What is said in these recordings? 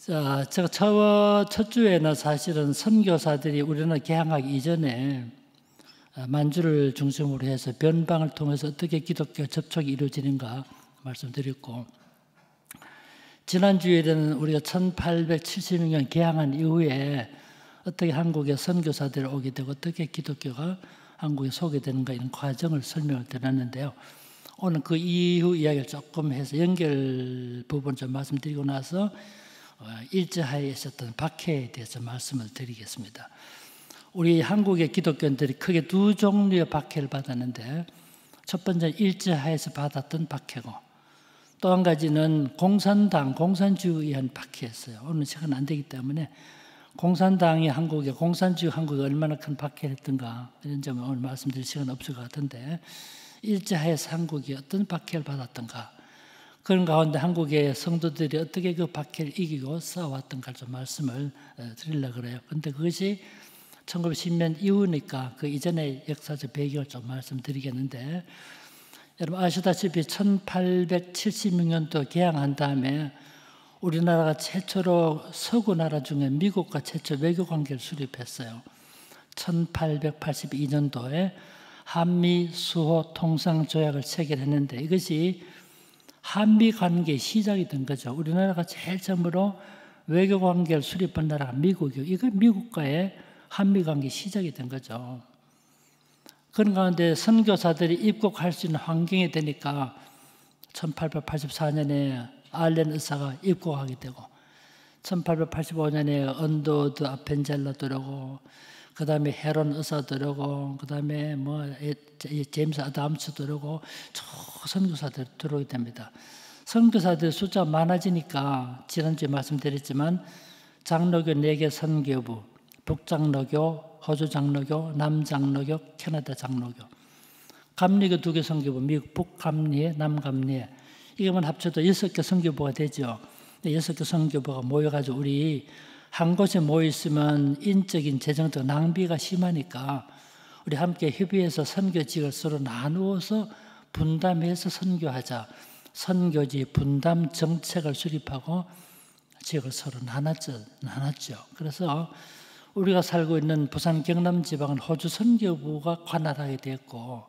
자, 제가 첫 주에는 사실은 선교사들이 우리나라 개항하기 이전에 만주를 중심으로 해서 변방을 통해서 어떻게 기독교 접촉이 이루어지는가 말씀드렸고, 지난주에는 우리가 1876년 개항한 이후에 어떻게 한국에 선교사들이 오게 되고 어떻게 기독교가 한국에 소개되는가 이런 과정을 설명을 드렸는데요. 오늘 그 이후 이야기를 조금 해서 연결 부분 좀 말씀드리고 나서 일제하에 있었던 박해에 대해서 말씀을 드리겠습니다. 우리 한국의 기독교인들이 크게 두 종류의 박해를 받았는데, 첫 번째는 일제하에서 받았던 박해고, 또 한 가지는 공산주의에 의한 박해였어요. 오늘 시간 안 되기 때문에 공산주의 한국에 얼마나 큰 박해를 했던가 이런 점은 오늘 말씀드릴 시간 없을 것 같은데, 일제하에서 한국이 어떤 박해를 받았던가, 그런 가운데 한국의 성도들이 어떻게 그 박해를 이기고 싸워왔던가 좀 말씀을 드리려고 그래요. 그런데 그것이 1910년 이후니까 그 이전의 역사적 배경을 좀 말씀드리겠는데, 여러분 아시다시피 1876년도 개항한 다음에 우리나라가 최초로 서구 나라 중에 미국과 최초 외교 관계를 수립했어요. 1882년도에 한미 수호 통상 조약을 체결했는데, 이것이 한미 관계의 시작이 된 거죠. 우리나라가 제일 처음으로 외교 관계를 수립한 나라가 미국이요. 이거 미국과의 한미 관계 시작이 된 거죠. 그런 가운데 선교사들이 입국할 수 있는 환경이 되니까 1884년에 알렌 의사가 입국하게 되고, 1885년에 언더우드 아펜젤러 들어오고, 그 다음에 헤론 의사 들어오고, 그 다음에 제임스 아담스 들어오고, 선교사들이 들어오게 됩니다. 선교사들 숫자가 많아지니까 지난주에 말씀드렸지만 장로교 4개 선교부, 북장로교, 호주 장로교, 남장로교, 캐나다 장로교, 감리교 2개 선교부, 미국 북감리회, 남감리회, 이거만 합쳐도 6개 선교부가 되죠. 6개 선교부가 모여가지고 우리 한 곳에 모여있으면 인적인 재정적 낭비가 심하니까 우리 함께 협의해서 선교직을 서로 나누어서 분담해서 선교하자. 선교지 분담 정책을 수립하고 지역을 서로 나눴죠. 그래서 우리가 살고 있는 부산 경남 지방은 호주 선교부가 관할하게 됐고,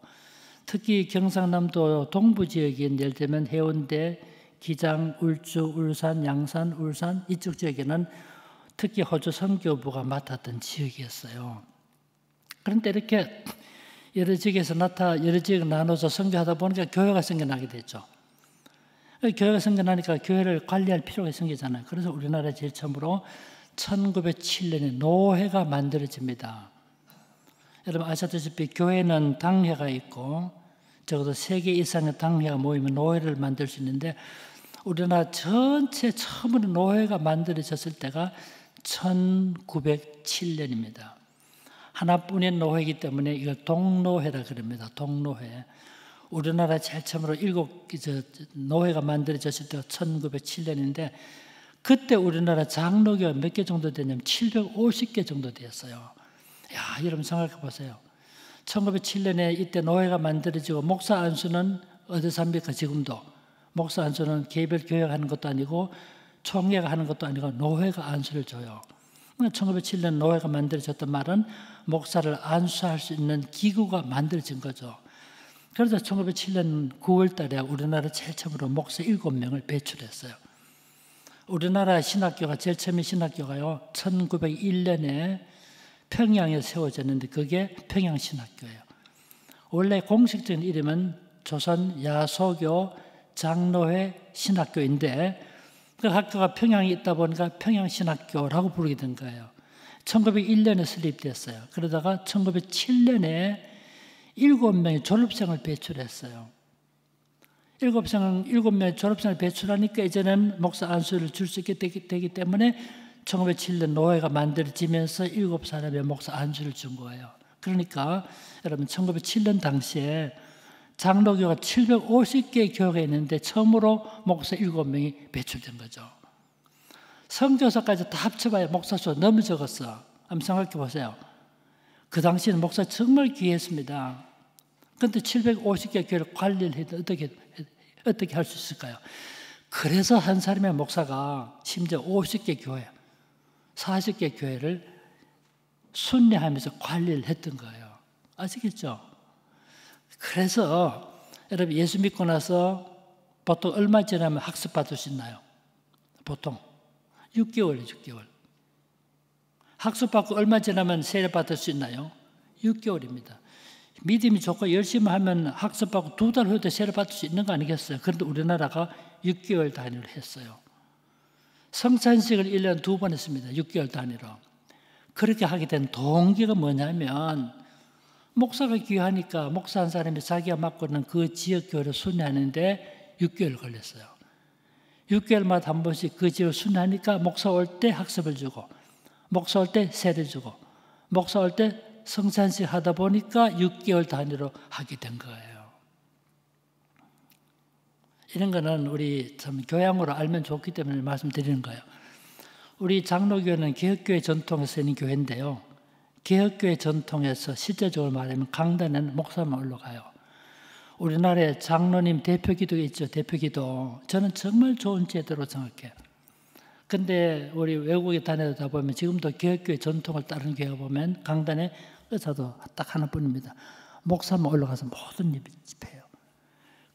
특히 경상남도 동부 지역인 예를 들면 해운대, 기장, 울주, 울산, 양산, 울산 이쪽 지역에는 특히 호주 선교부가 맡았던 지역이었어요. 그런데 이렇게 여러 지역에서 여러 지역을 나눠서 선교하다 보니까 교회가 생겨나게 됐죠. 교회가 생겨나니까 교회를 관리할 필요가 생기잖아요. 그래서 우리나라에 제일 처음으로 1907년에 노회가 만들어집니다. 여러분 아시다시피 교회는 당회가 있고 적어도 3개 이상의 당회가 모이면 노회를 만들 수 있는데, 우리나라 전체 처음으로 노회가 만들어졌을 때가 1907년입니다. 하나뿐인 노회이기 때문에 이걸 동노회라 그럽니다. 동노회. 우리나라 제일 처음으로 노회가 만들어졌을 때가 1907년인데, 그때 우리나라 장로교가 몇 개 정도 되냐면 750개 정도 되었어요. 야, 여러분 생각해 보세요. 1907년에 이때 노회가 만들어지고, 목사 안수는 어디서 합니까? 지금도 목사 안수는 개별 교역하는 것도 아니고 총회가 하는 것도 아니고 노회가 안수를 줘요. 1907년 노회가 만들어졌던 말은 목사를 안수할 수 있는 기구가 만들어진 거죠. 그래서 1907년 9월 달에 우리나라 제일 처음으로 목사 7명을 배출했어요. 우리나라 신학교가 제일 처음에 신학교가요 1901년에 평양에 세워졌는데 그게 평양신학교예요. 원래 공식적인 이름은 조선 야소교 장로회 신학교인데, 그 학교가 평양에 있다 보니까 평양신학교라고 부르게 된 거예요. 1901년에 설립됐어요. 그러다가 1907년에 7명의 졸업생을 배출했어요. 7명의 졸업생을 배출하니까 이제는 목사 안수를 줄 수 있게 되기 때문에 1907년 노회가 만들어지면서 7사람의 목사 안수를 준 거예요. 그러니까 여러분 1907년 당시에 장로교가 750개의 교회가 있는데 처음으로 목사 7명이 배출된 거죠. 선교사까지 다 합쳐봐야 목사 수 너무 적었어. 한번 생각해 보세요. 그 당시에는 목사 정말 귀했습니다. 그런데 750개 교회를 관리를 해도 어떻게 할 수 있을까요? 그래서 한 사람의 목사가 심지어 50개 교회, 40개 교회를 순례하면서 관리를 했던 거예요. 아시겠죠? 그래서 여러분 예수 믿고 나서 보통 얼마 지나면 학습 받을 수 있나요? 보통 6개월이에요. 6개월. 학습 받고 얼마 지나면 세례 받을 수 있나요? 6개월입니다. 믿음이 좋고 열심히 하면 학습 받고 2달 후에도 세례 받을 수 있는 거 아니겠어요? 그런데 우리나라가 6개월 단위로 했어요. 성찬식을 1년에 2번 했습니다. 6개월 단위로. 그렇게 하게 된 동기가 뭐냐면 목사가 귀하니까 목사 한 사람이 자기가 맡고 있는 그 지역 교회를 순회하는데 6개월 걸렸어요. 6개월마다 한 번씩 그 지역을 순회하니까 목사 올 때 학습을 주고 목사 올 때 세례 주고 목사 올 때 성찬식 하다 보니까 6개월 단위로 하게 된 거예요. 이런 거는 우리 참 교양으로 알면 좋기 때문에 말씀드리는 거예요. 우리 장로교회는 개혁교회 전통에서 있는 교회인데요. 개혁교회 전통에서 실제적으로 말하면 강단에는 목사만 올라가요. 우리나라에 장로님 대표기도가 있죠. 대표기도. 저는 정말 좋은 제도로 생각해요. 근데 우리 외국에 다니다 보면 지금도 개혁교회 전통을 따르는 교회가 보면 강단에 의사도 딱 하나뿐입니다. 목사만 올라가서 모든 일을 집해요.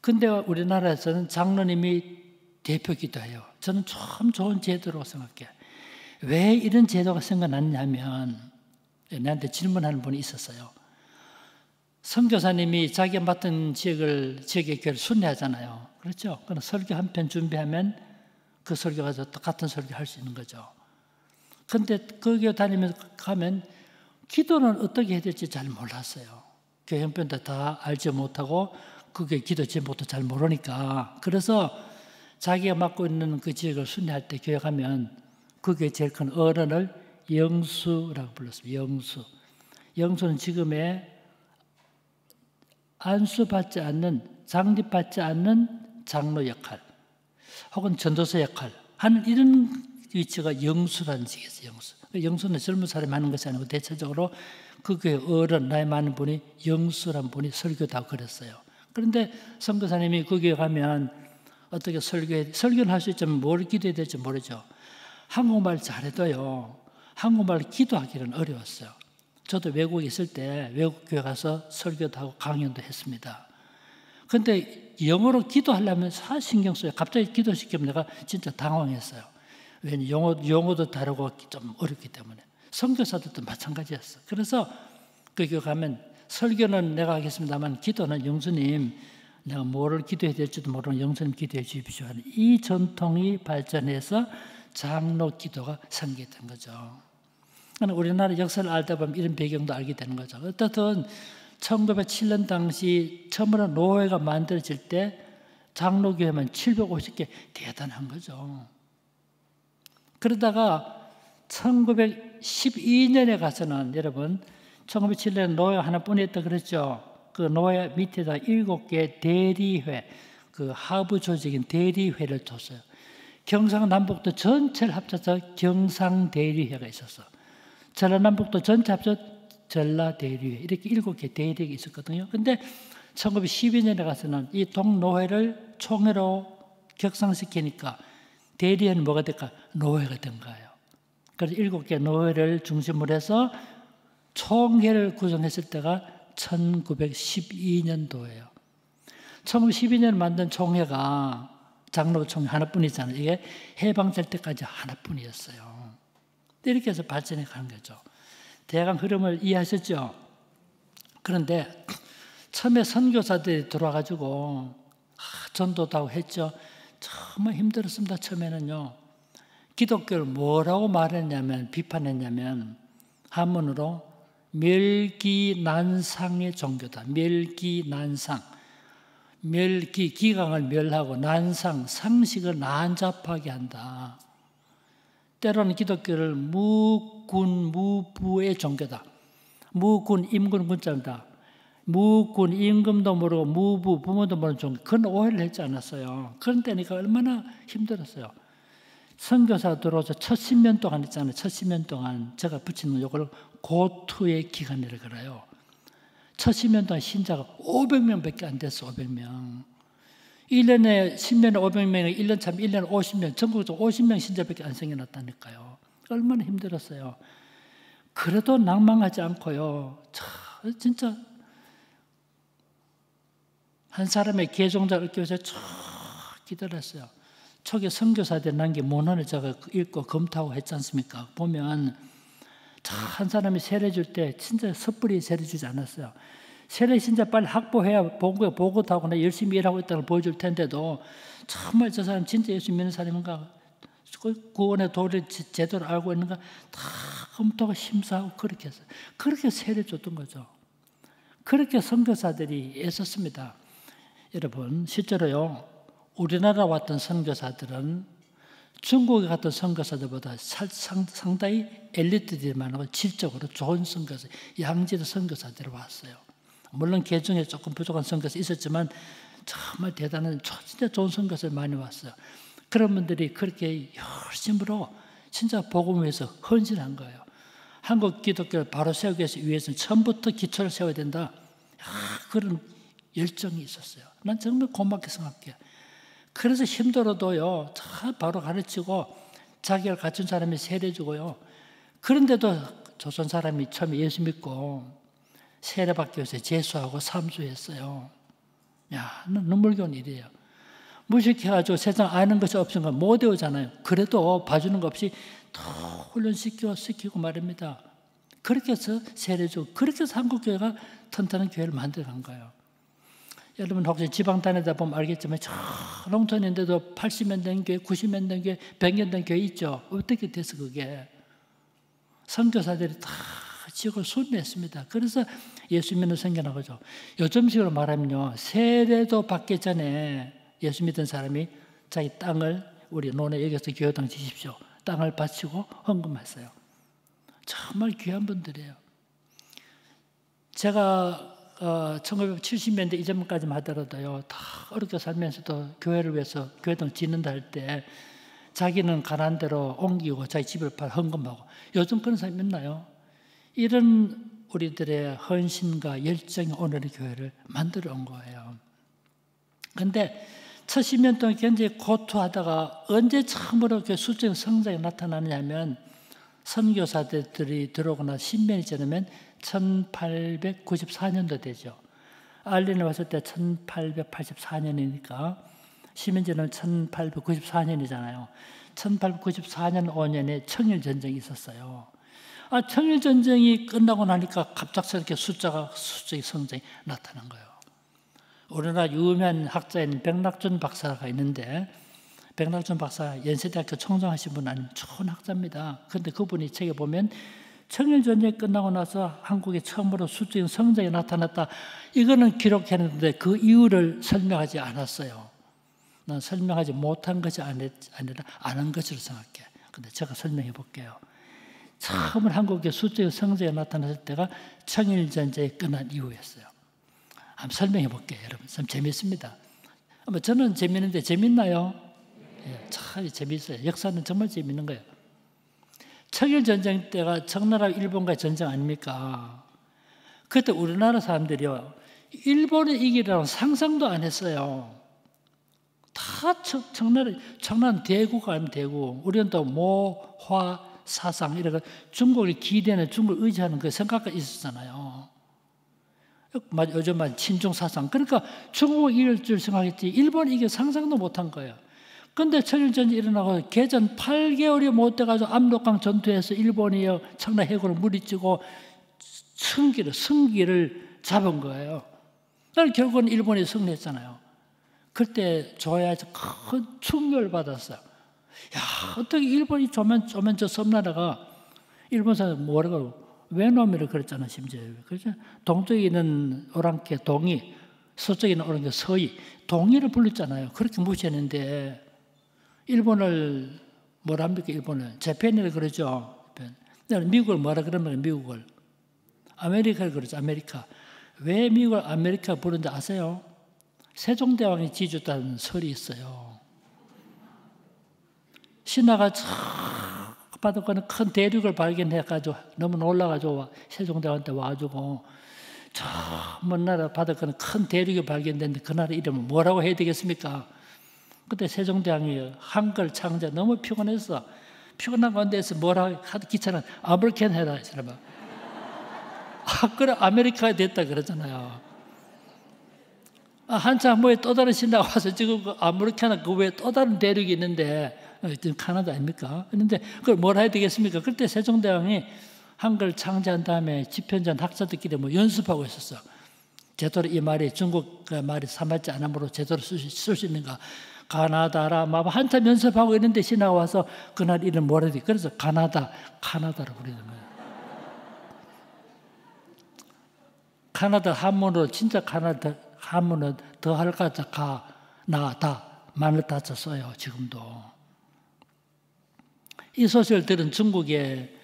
근데 우리나라에서는 장로님이 대표기도해요. 저는 참 좋은 제도로 생각해요. 왜 이런 제도가 생겨났냐면 나한테 질문하는 분이 있었어요. 선교사님이 자기가 맡은 지역의 교회를 순례하잖아요. 그렇죠? 그럼 설교 한 편 준비하면 그 설교 가서 똑같은 설교 할 수 있는 거죠. 근데 그 교회 다니면서 가면 기도는 어떻게 해야 될지 잘 몰랐어요. 교회 형편도 다 알지 못하고 그게 기도 제목도 잘 모르니까. 그래서 자기가 맡고 있는 그 지역을 순례할 때 교회 가면 그 교회 제일 큰 어른을 영수라고 불렀습니다. 영수. 영수는 지금의 안수받지 않는, 장립받지 않는 장로 역할 혹은 전도사 역할 하는 이런 위치가 영수라는 직이었어요. 영수. 영수는 젊은 사람이 하는 것이 아니고 대체적으로 그 교회 어른, 나이 많은 분이 영수라는 분이 설교도 하고 그랬어요. 그런데 선교사님이 그 교회 가면 어떻게 설교는 할 수 있지만 뭘 기도해야 될지 모르죠. 한국말 잘해도요. 한국말 기도하기는 어려웠어요. 저도 외국에 있을 때 외국 교회 가서 설교도 하고 강연도 했습니다. 그런데 영어로 기도하려면 사 신경 써요. 갑자기 기도시키면 내가 진짜 당황했어요. 왜냐면 용어도 다르고 좀 어렵기 때문에. 선교사들도 마찬가지였어요. 그래서 그 교회 가면 설교는 내가 하겠습니다만 기도는 영수님 내가 뭐를 기도해야 될지도 모르는 영수님 기도해 주십시오 하는 이 전통이 발전해서 장로 기도가 생겼던 거죠. 우리나라 역사를 알다 보면 이런 배경도 알게 되는 거죠. 어떻든 1907년 당시 처음으로 노회가 만들어질 때 장로교회만 750개 대단한 거죠. 그러다가 1912년에 가서는 여러분 1907년에 노회 하나뿐이었다 그랬죠. 그 노회 밑에다 7개 대리회, 그 하부 조직인 대리회를 뒀어요. 경상남북도 전체를 합쳐서 경상대리회가 있었어. 전라남북도 전체 합쳐서 전라대리회 이렇게 7개 대리회가 있었거든요. 근데 1912년에 가서는 이 동노회를 총회로 격상시키니까 대리회는 뭐가 될까? 노회가 된 거예요. 그래서 7개 노회를 중심으로 해서 총회를 구성했을 때가 1912년도예요. 1912년에 만든 총회가 장로 총회 하나뿐이잖아요. 이게 해방될 때까지 하나뿐이었어요. 이렇게 해서 발전해 가는 거죠. 대강 흐름을 이해하셨죠? 그런데 처음에 선교사들이 들어와가지고 전도도 하고 했죠. 정말 힘들었습니다. 처음에는요. 기독교를 뭐라고 말했냐면 비판했냐면 한문으로 멸기난상의 종교다. 멸기난상. 멸기, 기강을 멸하고 난상, 상식을 난잡하게 한다. 때로는 기독교를 무군, 무부의 종교다. 무군, 임군, 군자입니다. 무군, 임금도 모르고 무부, 부모도 모르는 종교. 그런 오해를 했지 않았어요. 그런 때니까 얼마나 힘들었어요. 선교사 들어와서 첫 10년 동안 했잖아요. 첫 10년 동안 제가 붙이는 이걸 고투의 기간이라고 그래요. 첫 10년 동안 신자가 500명밖에 안 됐어. 500명. 1년에 10년에 500명이 1년 참 1년에 50명, 전국적으로 50명 신자밖에 안 생겨났다니까요. 얼마나 힘들었어요. 그래도 낭망하지 않고요. 진짜 한 사람의 개종자를 얻기 위해서 쭉 기다렸어요. 초기 선교사들이 남긴 문헌을 제가 읽고 검토하고 했지 않습니까? 보면 한 사람이 세례 줄 때 진짜 섣불리 세례 주지 않았어요. 세례 진짜 빨리 확보해야 보고도 하고 나 열심히 일하고 있다는 걸 보여줄 텐데도 정말 저 사람 진짜 예수 믿는 사람인가, 구원의 도를 제대로 알고 있는가 다 검토하고 심사하고 그렇게 했어요. 그렇게 세례 줬던 거죠. 그렇게 선교사들이 애썼습니다. 여러분 실제로요, 우리나라 왔던 선교사들은 중국에 갔던 선교사들보다 상당히 엘리트들이 많고 질적으로 좋은 선교사, 양질의 선교사들이 왔어요. 물론 개중에 조금 부족한 선교사 있었지만 정말 대단한 진짜 좋은 선교사들이 많이 왔어요. 그런 분들이 그렇게 열심으로 진짜 복음을 위해서 헌신한 거예요. 한국 기독교를 바로 세우기 위해서는 처음부터 기초를 세워야 된다. 그런 열정이 있었어요. 난 정말 고맙게 생각해요. 그래서 힘들어도요, 바로 가르치고 자기를 갖춘 사람이 세례주고요. 그런데도 조선 사람이 처음에 예수 믿고 세례받기 위해서 재수하고 삼수했어요. 야, 눈물겨운 일이에요. 무식해가지고 세상 아는 것이 없으니까 못 외우잖아요. 그래도 봐주는 것 없이 더 훈련시키고 말입니다. 그렇게 해서 세례주고, 그렇게 해서 한국교회가 튼튼한 교회를 만들어간 거예요. 여러분 혹시 지방 다니다 보면 알겠지만 저 농촌인데도 80년 된 교회, 90년 된 교회, 100년 된 교회 있죠. 어떻게 돼서 그게. 선교사들이 다 지역을 순례했습니다. 그래서 예수 믿는 생겨나고죠. 요즘식으로 말하면요, 세례도 받기 전에 예수 믿은 사람이 자기 땅을 우리 논에 여기서 교회당 지십시오. 땅을 바치고 헌금했어요. 정말 귀한 분들이에요. 제가 1970년대 이전까지만 하더라도요, 다 어렵게 살면서도 교회를 위해서 교회당 짓는다 할 때 자기는 가난 대로 옮기고 자기 집을 팔 헌금하고, 요즘 그런 사람이 있나요? 이런 우리들의 헌신과 열정이 오늘의 교회를 만들어 온 거예요. 그런데 첫 10년 동안 굉장히 고투하다가 언제 처음으로 수적인 성장이 나타나느냐면 선교사들이 들어오고 나서 10년이 지나면 1894년도 되죠. 알린에 왔을 때 1884년이니까 10년 지나면 1894년이잖아요. 1894년 5년에 청일전쟁이 있었어요. 청일전쟁이 끝나고 나니까 갑작스럽게 수적인 성장이 나타난 거예요. 우리나라 유명한 학자인 백낙준 박사가 있는데, 백낙준 박사 연세대학교 총장하신 분 아니면 좋은 학자입니다. 그런데 그분이 책에 보면 청일전쟁이 끝나고 나서 한국에 처음으로 수적인 성장이 나타났다. 이거는 기록했는데 그 이유를 설명하지 않았어요. 난 설명하지 못한 것이 아니라 아는 것으로 생각해. 근데 제가 설명해 볼게요. 처음으로 한국의 수적인 성장이 나타났을 때가 청일전쟁이 끝난 이후였어요. 한번 설명해 볼게요, 여러분. 참 재밌습니다. 저는 재밌는데 재밌나요? 예, 참 재밌어요. 역사는 정말 재밌는 거예요. 청일전쟁 때가 청나라 일본과의 전쟁 아닙니까? 그때 우리나라 사람들이요, 일본을 이기라고 상상도 안 했어요. 다 청나라 대구가 아니면 대구. 우리는 또 모, 화, 사상 이렇게 중국을 기대는 중국을 의지하는 그 생각가 있었잖아요. 요즘 말 친중 사상. 그러니까 중국을 이길 줄 생각했지 일본 이게 상상도 못한 거예요. 그런데 청일전쟁이 일어나고 개전 8개월이 못 돼가지고 압록강 전투에서 일본이 청나라 해군을 무리치고 승기를 잡은 거예요. 그래서 결국은 일본이 승리했잖아요. 그때 조야에서 큰 충격을 받았어요. 야, 어떻게 일본이 조면 저 섬나라가, 일본 사람 뭐라고 외놈이라 그랬잖아, 심지어. 그래서 동쪽에 있는 오랑캐 동이, 서쪽에 있는 오랑캐 서이, 동이를 불렀잖아요. 그렇게 무시했는데 일본을 뭐라 합니까? 일본을 재팬이라 그러죠. 미국을 뭐라 그러면 미국을 아메리카를 그러죠. 아메리카. 왜 미국을 아메리카 부르는지 아세요? 세종대왕이 지어줬다는 설이 있어요. 신하가 받았거는 큰 대륙을 발견해가지고 너무 놀라가지고 세종대왕한테 와가지고 저 먼 나라 바닷가는 큰 대륙이 발견됐는데 그 나라 이름은 뭐라고 해야 되겠습니까? 그때 세종대왕이 한글 창제 너무 피곤했어. 피곤한 가운데서 뭐라 하도 귀찮아. 아메리칸 해라. 그래 아메리카가 됐다 그러잖아요. 한참 뭐에 또 다른 신라가 와서 지금 그 아메리카나 그 외에 또 다른 대륙이 있는데 지금 카나다 아닙니까? 그런데 그걸 뭐라 해야 되겠습니까? 그때 세종대왕이 한글 창제한 다음에 집현전 학자들끼리 뭐 연습하고 있었어. 제대로 이 말이 중국 말이 삼할자 안함으로 제대로 쓸 수 있는가? 가나다라 막 한참 연습하고 있는데 신하가 와서 그날 이름 뭐라 해야 돼? 그래서 카나다로 부르는 거예요. 카나다 한문으로 진짜 카나다 한문은 더 할까자 가나다 만을 다쳐 써요. 지금도. 이 소식을 들은 중국의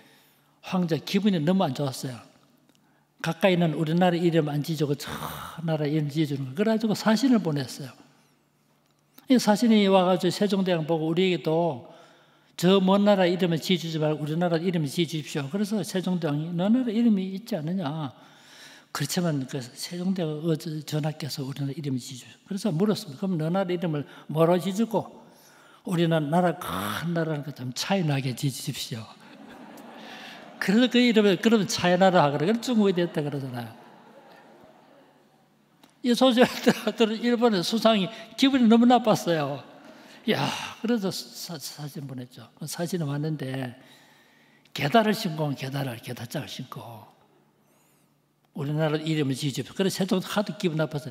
황제 기분이 너무 안 좋았어요. 가까이 있는 우리나라 이름 안 지어주고 저 나라 이름 지어주는 거예요. 그래가지고 사신을 보냈어요. 이 사신이 와가지고 세종대왕 보고 우리에게도 저 먼 나라 이름을 지어주지 말고 우리나라 이름을 지어주십시오. 그래서 세종대왕이 너 나라 이름이 있지 않느냐. 그렇지만 그 세종대왕 전하께서 우리나라 이름을 지어주십시오. 그래서 물었습니다. 그럼 너 나라 이름을 뭐로 지어주고 우리는 나라 큰 나라니까 좀 차이나게 지어주십시오. 그래서 그 이름을 그러면 차이나라 하거나 그래서 중국이 됐다 그러잖아요. 이 소식을 들은 일본의 수상이 기분이 너무 나빴어요. 야, 그래서 사진 보냈죠. 사진이 왔는데 게다를 신고 게다짝을 신고 우리나라 이름을 지어주십시오. 그래서 세종 하도 기분 나빠서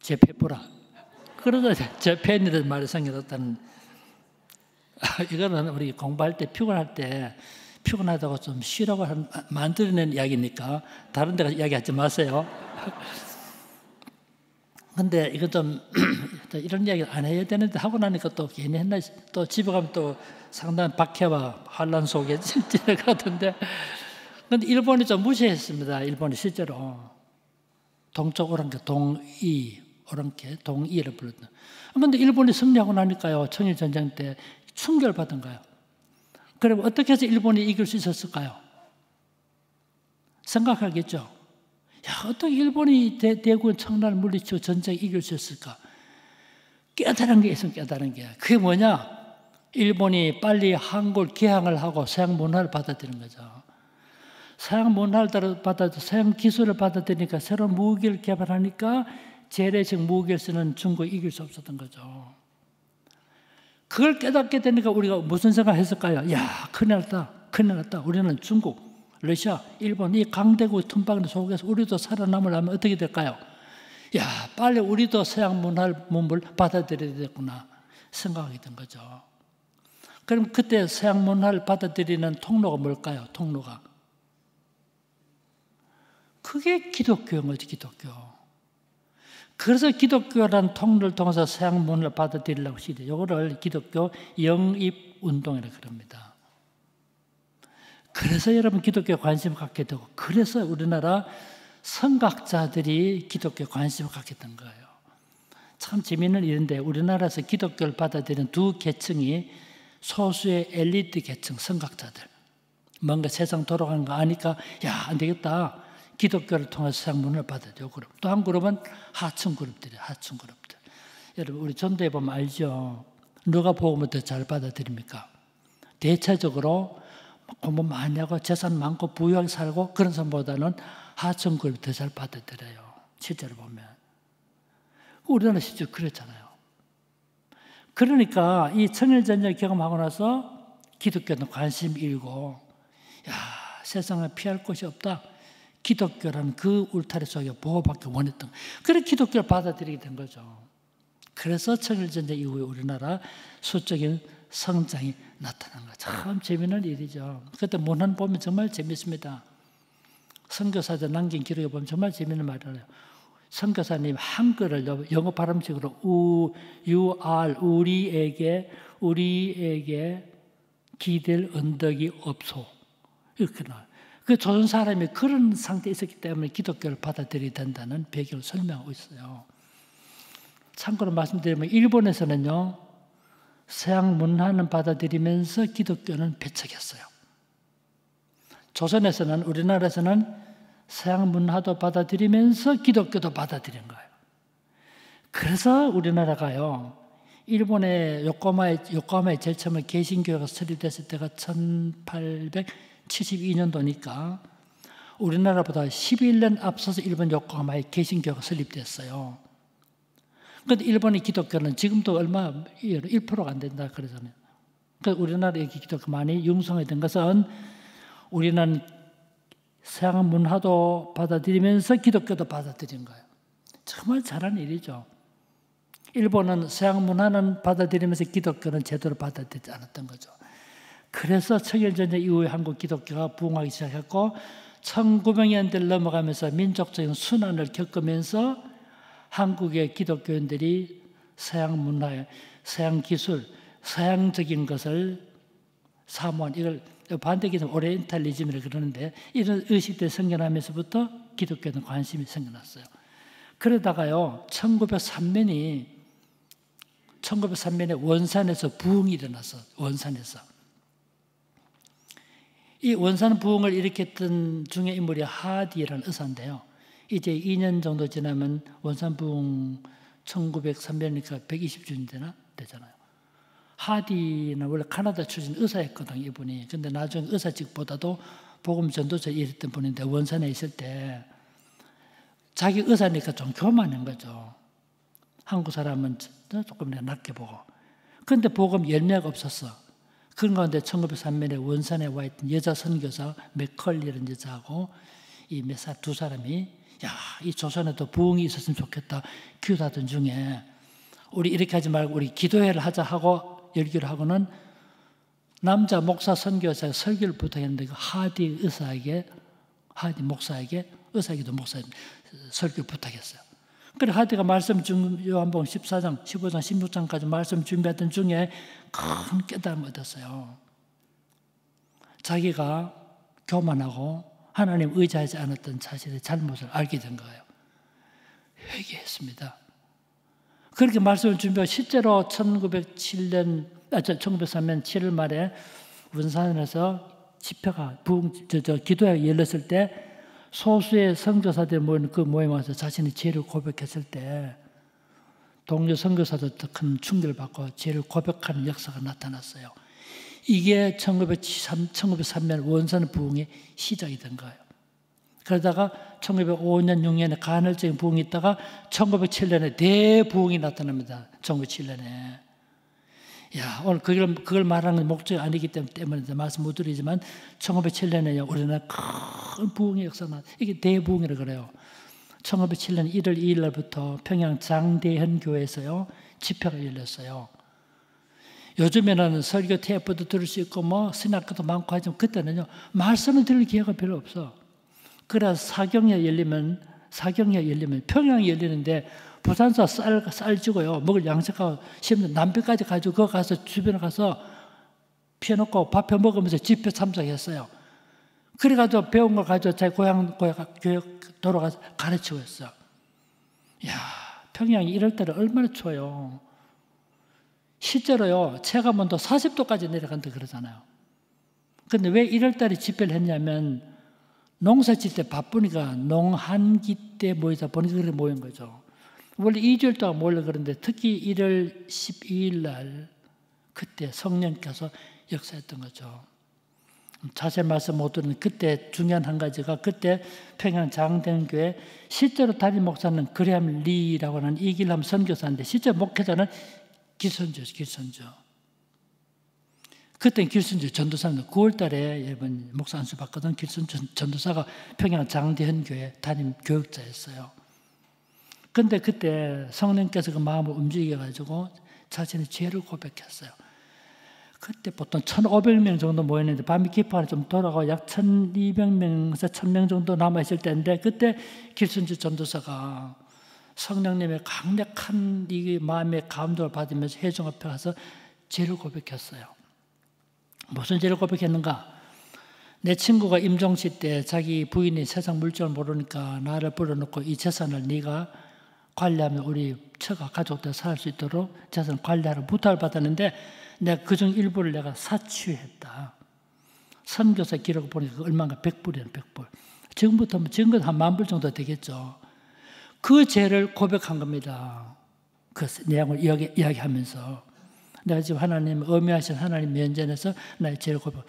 제 페퍼라. 그러자 제 팬이라는 말이 생겨났다는. 이거는 우리 공부할 때 피곤할 때 피곤하다고 좀 쉬라고 만들어낸 이야기니까 다른 데 이야기하지 마세요. 근데 이거 좀 이런 이야기 안 해야 되는데 하고 나니까 또 괜히 했나 또 집에 가면 또 상당한 박해와 환란 속에 지나가던데. 근데 일본이 좀 무시했습니다. 일본이 실제로 동쪽 오랑캐 동이 오랑캐 동이를 불렀다. 그런데 일본이 승리하고 나니까요 청일 전쟁 때 충격을 받은 거예요. 그럼 어떻게 해서 일본이 이길 수 있었을까요? 생각하겠죠. 야, 어떻게 일본이 대구원 청나라를 물리치고 전쟁에 이길 수 있을까? 깨달은 게 있으면 깨달은 게. 그게 뭐냐? 일본이 빨리 한글 개항을 하고 서양 문화를 받아들이는 거죠. 서양 문화를 받아들이고 서양 기술을 받아들이니까 새로운 무기를 개발하니까 재래식 무기를 쓰는 중국이 이길 수 없었던 거죠. 그걸 깨닫게 되니까 우리가 무슨 생각을 했을까요? 야, 큰일 났다. 우리는 중국, 러시아, 일본 이 강대국 틈바구니 속에서 우리도 살아남으려면 어떻게 될까요? 야, 빨리 우리도 서양 문물 받아들여야 되겠구나 생각하게 된 거죠. 그럼 그때 서양 문화를 받아들이는 통로가 뭘까요? 통로가. 그게 기독교인 거지, 기독교. 그래서 기독교라는 통로를 통해서 서양 문화를 받아들이려고 시대. 이거를 기독교 영입운동이라고 그럽니다. 그래서 여러분 기독교에 관심을 갖게 되고 그래서 우리나라 선각자들이 기독교에 관심을 갖게 된 거예요. 참 재미있는 일인데 우리나라에서 기독교를 받아들이는 두 계층이 소수의 엘리트 계층 선각자들. 뭔가 세상 돌아가는 거 아니까 야, 안 되겠다. 기독교를 통해서 서양 문화를 받아들여 그룹. 또 한 그룹은 하층 그룹들이에요. 하층 그룹들. 여러분 우리 전도에 보면 알죠. 누가 복음을 더 잘 받아들입니까? 대체적으로 공부 많이 하고 재산 많고 부유하게 살고 그런 사람보다는 하층 그룹이 더 잘 받아들여요. 실제로 보면. 우리나라 실제로 그랬잖아요. 그러니까 이 청일전쟁 경험하고 나서 기독교는 관심 일고 야, 세상을 피할 곳이 없다. 기독교라는 그 울타리 속에 보호받기 원했던 그래 기독교를 받아들이게 된 거죠. 그래서 청일전쟁 이후에 우리나라 수적인 성장이 나타난 거 참 재미있는 일이죠. 그때 문헌 보면 정말 재밌습니다. 선교사들 남긴 기록에 보면 정말 재미있는 말이에요. 선교사님 한글을 영어 발음식으로 you are 우리에게 기댈 언덕이 없소 이렇게 나와요. 그 조선 사람이 그런 상태에 있었기 때문에 기독교를 받아들여야 된다는 배경을 설명하고 있어요. 참고로 말씀드리면 일본에서는요. 서양 문화는 받아들이면서 기독교는 배척했어요. 조선에서는 우리나라에서는 서양 문화도 받아들이면서 기독교도 받아들인 거예요. 그래서 우리나라가요, 일본의 요코하마에 제일 처음에 개신교가 설립됐을 때가 1872년도니까 우리나라보다 11년 앞서서 일본 요코하마에 개신교가 설립됐어요. 그런데 일본의 기독교는 지금도 얼마 1%가 안 된다 그러잖아요. 그러니까 우리나라의 기독교 많이 융성된 것은 우리는 서양 문화도 받아들이면서 기독교도 받아들인 거예요. 정말 잘한 일이죠. 일본은 서양 문화는 받아들이면서 기독교는 제대로 받아들이지 않았던 거죠. 그래서 청일전쟁 이후에 한국 기독교가 부흥하기 시작했고 1900년대를 넘어가면서 민족적인 순환을 겪으면서 한국의 기독교인들이 서양 문화에, 서양 기술, 서양적인 것을 사모한, 이걸 반대기는 오리엔탈리즘이라고 그러는데 이런 의식들이 생겨나면서부터 기독교는 관심이 생겨났어요. 그러다가요 1903년에 원산에서 부흥이 일어났어. 원산에서. 이 원산 부흥을 일으켰던 중에 인물이 하디라는 의사인데요. 이제 2년 정도 지나면 원산 부흥 1903년이니까 120주년 되잖아요. 하디는 원래 카나다 출신 의사였거든요, 이분이. 근데 나중에 의사직보다도 복음 전도자에 일했던 분인데 원산에 있을 때 자기 의사니까 좀 교만한 거죠. 한국 사람은 조금 낮게 보고. 그런데 복음 열매가 없었어. 그런 가운데 1903년에 원산에 와 있던 여자 선교사 맥컬리라는 여자하고 이 메사 두 사람이 야, 이 조선에도 부흥이 있었으면 좋겠다 기도하던 중에 우리 이렇게 하지 말고 우리 기도회를 하자 하고 열기를 하고는 남자 목사 선교사가 설교를 부탁했는데 그 하디 목사에게 의사이기도 목사님 설교 부탁했어요. 그래 하디가 말씀 요한복음 14장, 15장, 16장까지 말씀 준비하던 중에 큰 깨달음을 얻었어요. 자기가 교만하고 하나님 의지하지 않았던 자신의 잘못을 알게 된 거예요. 회개했습니다. 그렇게 말씀을 준비하고 실제로 1903년 7월 말에 원산에서 집회가 기도회가 열렸을 때 소수의 선교사들이 모이는 그 모임에 와서 자신의 죄를 고백했을 때 동료 선교사들도 큰 충격을 받고 죄를 고백하는 역사가 나타났어요. 이게 1903년 원산 부흥의 시작이 된 거예요. 그러다가 1905년, 6년에 간헐적인 부흥이 있다가 1907년에 대부흥이 나타납니다. 1907년에. 야, 오늘 그걸 말하는 목적이 아니기 때문에 말씀 못 드리지만 1907년에 우리나라 큰 부흥의 역사가 이게 대부흥이라고 그래요. 1907년 1월 2일 날부터 평양 장대현 교회에서요 집회가 열렸어요. 요즘에는 설교 테이프도 들을 수 있고 뭐 스낵도 많고 하지만 그때는요 말씀을 들을 기회가 별로 없어. 그래서 사경에 열리면 평양이 열리는데 부산서 쌀 주고요 먹을 양식하고 심지어 남편까지 가지고 그거 가서 주변에 가서 피워놓고 밥 해 먹으면서 집회 참석했어요. 그래가지고 배운 걸 가지고 자기 고향 교육 돌아가서 가르치고 있어. 이야, 평양이 1월달에 얼마나 추워요. 실제로요, 체감온도 40도까지 내려간다 그러잖아요. 근데 왜 1월달에 집회를 했냐면, 농사 질 때 바쁘니까 농한기 때 모이다 보니까 그렇게 모인 거죠. 원래 2주일 동안 모이려고 그러는데, 특히 1월 12일 날, 그때 성령께서 역사했던 거죠. 자세히 말씀 못 드리는 그때 중요한 한 가지가 그때 평양 장대교회 실제로 담임 목사는 그레함 리라고 하는 이길람 선교사인데 실제 목회자는 길선주. 그때 길선주 전도사는 9월 달에 여러분 목사 안수 받거든. 길선주 전도사가 평양 장대현 교회 담임 교육자였어요. 그런데 그때 성령께서 그 마음을 움직여가지고 자신의 죄를 고백했어요. 그때 보통 1,500명 정도 모였는데 밤이 깊어가 좀 돌아가고 약 1,200명에서 1,000명 정도 남아있을 때인데 그때 길순주 전도사가 성령님의 강력한 이 마음의 감동을 받으면서 회중 앞에 가서 죄를 고백했어요. 무슨 죄를 고백했는가? 내 친구가 임종시 때 자기 부인이 세상 물정을 모르니까 나를 불러놓고 이 재산을 네가 관리하면 우리 처가 가족들 살 수 있도록 재산 관리하라고 부탁을 받았는데 내가 그중 일부를 내가 사취했다. 선교사 기록을 보니까 얼마인가 100불이야, 100불. 지금부터 증거 한 10,000불 정도 되겠죠. 그 죄를 고백한 겁니다. 그 내용을 이야기하면서 내가 지금 하나님, 엄미하신 하나님 면전에서 나의 죄를 고백.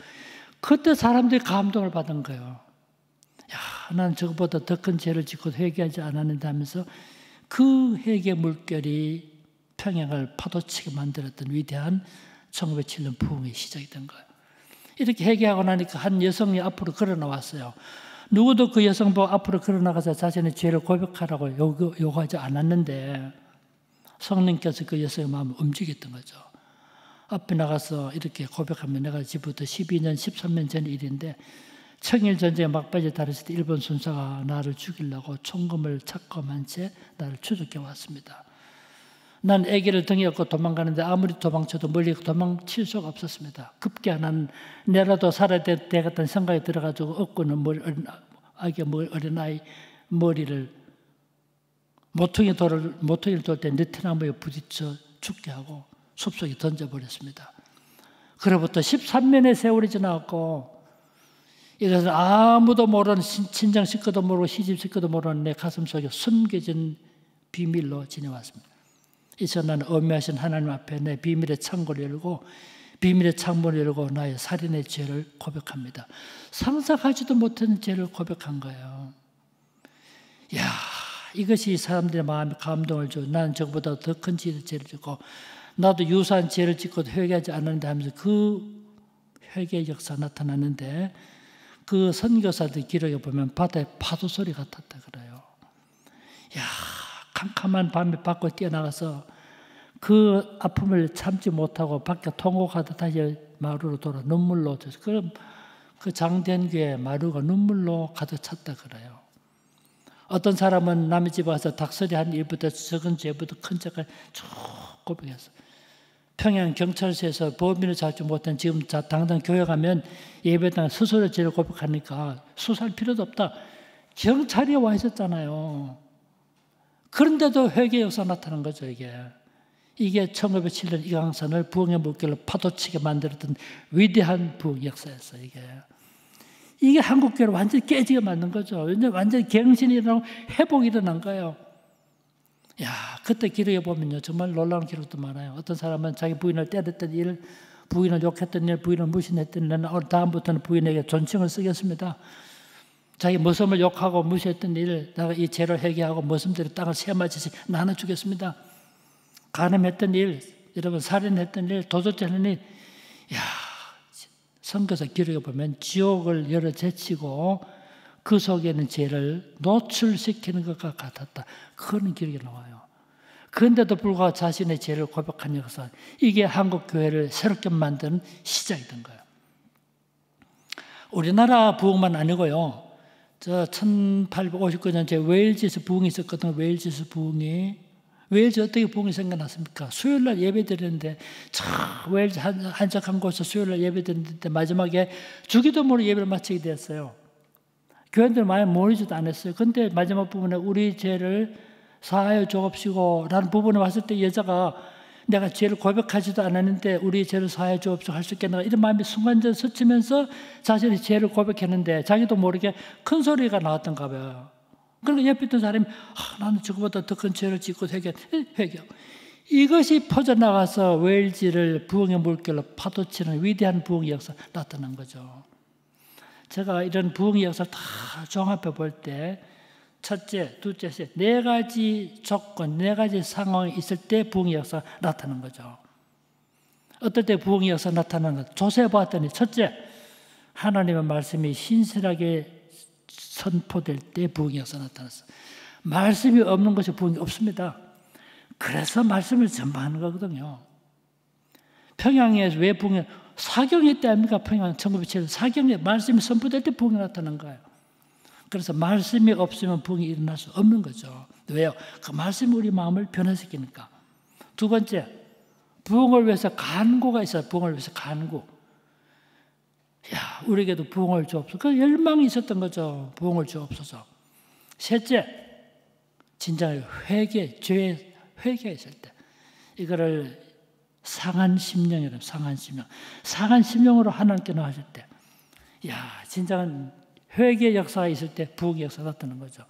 그때 사람들이 감동을 받은 거예요. 야, 나는 저것보다 더 큰 죄를 짓고 회개하지 않았는데 하면서 그 회개 물결이 평양을 파도치게 만들었던 위대한 1907년 부흥의 시작이 된 거예요. 이렇게 회개하고 나니까 한 여성이 앞으로 걸어 나왔어요. 누구도 그 여성 보고 앞으로 걸어 나가서 자신의 죄를 고백하라고 요구하지 않았는데 성령께서 그 여성의 마음을 움직였던 거죠. 앞에 나가서 이렇게 고백하면 내가 지금부터 12년, 13년 전 일인데 청일 전쟁에 막바지에 달했을 때 일본 순사가 나를 죽이려고 총검을 착검한 채 나를 추적해 왔습니다. 난 아기를 등에 업고 도망가는데 아무리 도망쳐도 멀리 도망칠 수가 없었습니다. 급기야 난 내라도 살아야 되겠다는 생각이 들어가지고 업고는 어린아이 머리를 모퉁이를 돌 때 느티나무에 부딪혀 죽게 하고 숲속에 던져버렸습니다. 그로부터 13년의 세월이 지나갔고 이래서 아무도 모르는 친정 식구도 모르고 시집 식구도 모르는 내 가슴 속에 숨겨진 비밀로 지내왔습니다. 이제 나는 엄미하신 하나님 앞에 내 비밀의 창고를 열고 비밀의 창문을 열고 나의 살인의 죄를 고백합니다. 상상하지도 못한 죄를 고백한 거예요. 이야, 이것이 사람들의 마음에 감동을 줘. 나는 저보다 더 큰 죄를 짓고 나도 유사한 죄를 짓고 회개하지 않았는데 하면서 그 회개의 역사가 나타났는데 그 선교사들 기록에 보면 바다에 파도 소리 같았다 그래요. 이야, 캄캄한 밤에 밖으로 뛰어나가서 그 아픔을 참지 못하고 밖에 통곡하다 다시 마루로 돌아 눈물로 그럼 그 장대한 교회 마루가 눈물로 가득 찼다 그래요. 어떤 사람은 남의 집에 와서 닭소리 한 일부터 적은 죄부터 큰 죄까지 쭉 고백했어요. 평양 경찰서에서 범인을 잡지 못한 지금 당장 교회 가면 예배당 스스로 죄를 고백하니까 수사할 필요도 없다. 경찰이 와 있었잖아요. 그런데도 회개 역사 나타난 거죠, 이게. 이게 1907년 이강선을 부흥의 물결로 파도치게 만들었던 위대한 부흥 역사였어요, 이게. 이게 한국교회를 완전히 깨지게 만든 거죠. 완전히 갱신이 일어나고 회복이 일어난 거예요. 야, 그때 기록에 보면요, 정말 놀라운 기록도 많아요. 어떤 사람은 자기 부인을 때렸던 일, 부인을 욕했던 일, 부인을 무시했던 일, 다음부터는 부인에게 존칭을 쓰겠습니다. 자기 모습을 욕하고 무시했던 일, 내가 이 죄를 회개하고 모습대로 땅을 세마치시 나눠주겠습니다. 간음했던 일, 여러분 살인했던 일, 도둑질하는 일, 야, 선교사 기록에 보면 지옥을 열어 제치고 그 속에는 죄를 노출시키는 것과 같았다. 그런 기록이 나와요. 그런데도 불구하고 자신의 죄를 고백한 역사, 이게 한국 교회를 새롭게 만드는 시작이 된 거예요. 우리나라 부흥만 아니고요. 저 1859년 제 웨일즈에서 부흥이 있었거든요. 웨일즈에서 부흥이. 웨일즈 어떻게 부흥이 생겨났습니까? 수요일날 예배 드리는데 웨일즈 한적한 곳에서 수요일날 예배 드리는데 마지막에 주기도모로 예배를 마치게 되었어요. 교인들 많이 모이지도 않았어요. 근데 마지막 부분에 우리 죄를 사하여 주옵시고 라는 부분에 왔을 때 여자가 내가 죄를 고백하지도 않았는데 우리 죄를 사하여 주옵시고 할 수 있겠나 이런 마음이 순간적으로 스치면서 자신이 죄를 고백했는데 자기도 모르게 큰 소리가 나왔던가 봐요. 그러니까 옆에 있던 사람이 나는 저거보다 더 큰 죄를 짓고 회개. 이것이 퍼져나가서 웨일즈를 부흥의 물결로 파도치는 위대한 부흥의 역사 나타난 거죠. 제가 이런 부흥의 역사를 다 종합해 볼 때 첫째, 둘째, 셋, 네 가지 조건, 네 가지 상황이 있을 때 부흥의 역사가 나타나는 거죠. 어떨 때 부흥의 역사가 나타나는 것? 조세 보았더니 첫째, 하나님의 말씀이 신실하게 선포될 때 부흥의 역사가 나타났어요. 말씀이 없는 것이 부흥이 없습니다. 그래서 말씀을 전파하는 거거든요. 평양에서 왜 부흥이 사경의 때 아닙니까? 평양 1907년 사경에 말씀이 선포될 때 부흥이 나타난 거예요. 그래서 말씀이 없으면 부흥이 일어날 수 없는 거죠. 왜요? 그 말씀이 우리 마음을 변화시키니까. 두 번째, 부흥을 위해서 간구가 있어요. 부흥을 위해서 간구. 야, 우리에게도 부흥을 주옵소서. 그 열망이 있었던 거죠. 부흥을 주옵소서. 셋째, 진짜 회개, 죄의 회개가 있을 때. 이거를 상한 심령이라고 상한 심령. 상한 심령으로 하나님께 나아질 때. 야, 진정한 회개 역사가 있을 때 부흥의 역사가 나타나는 거죠.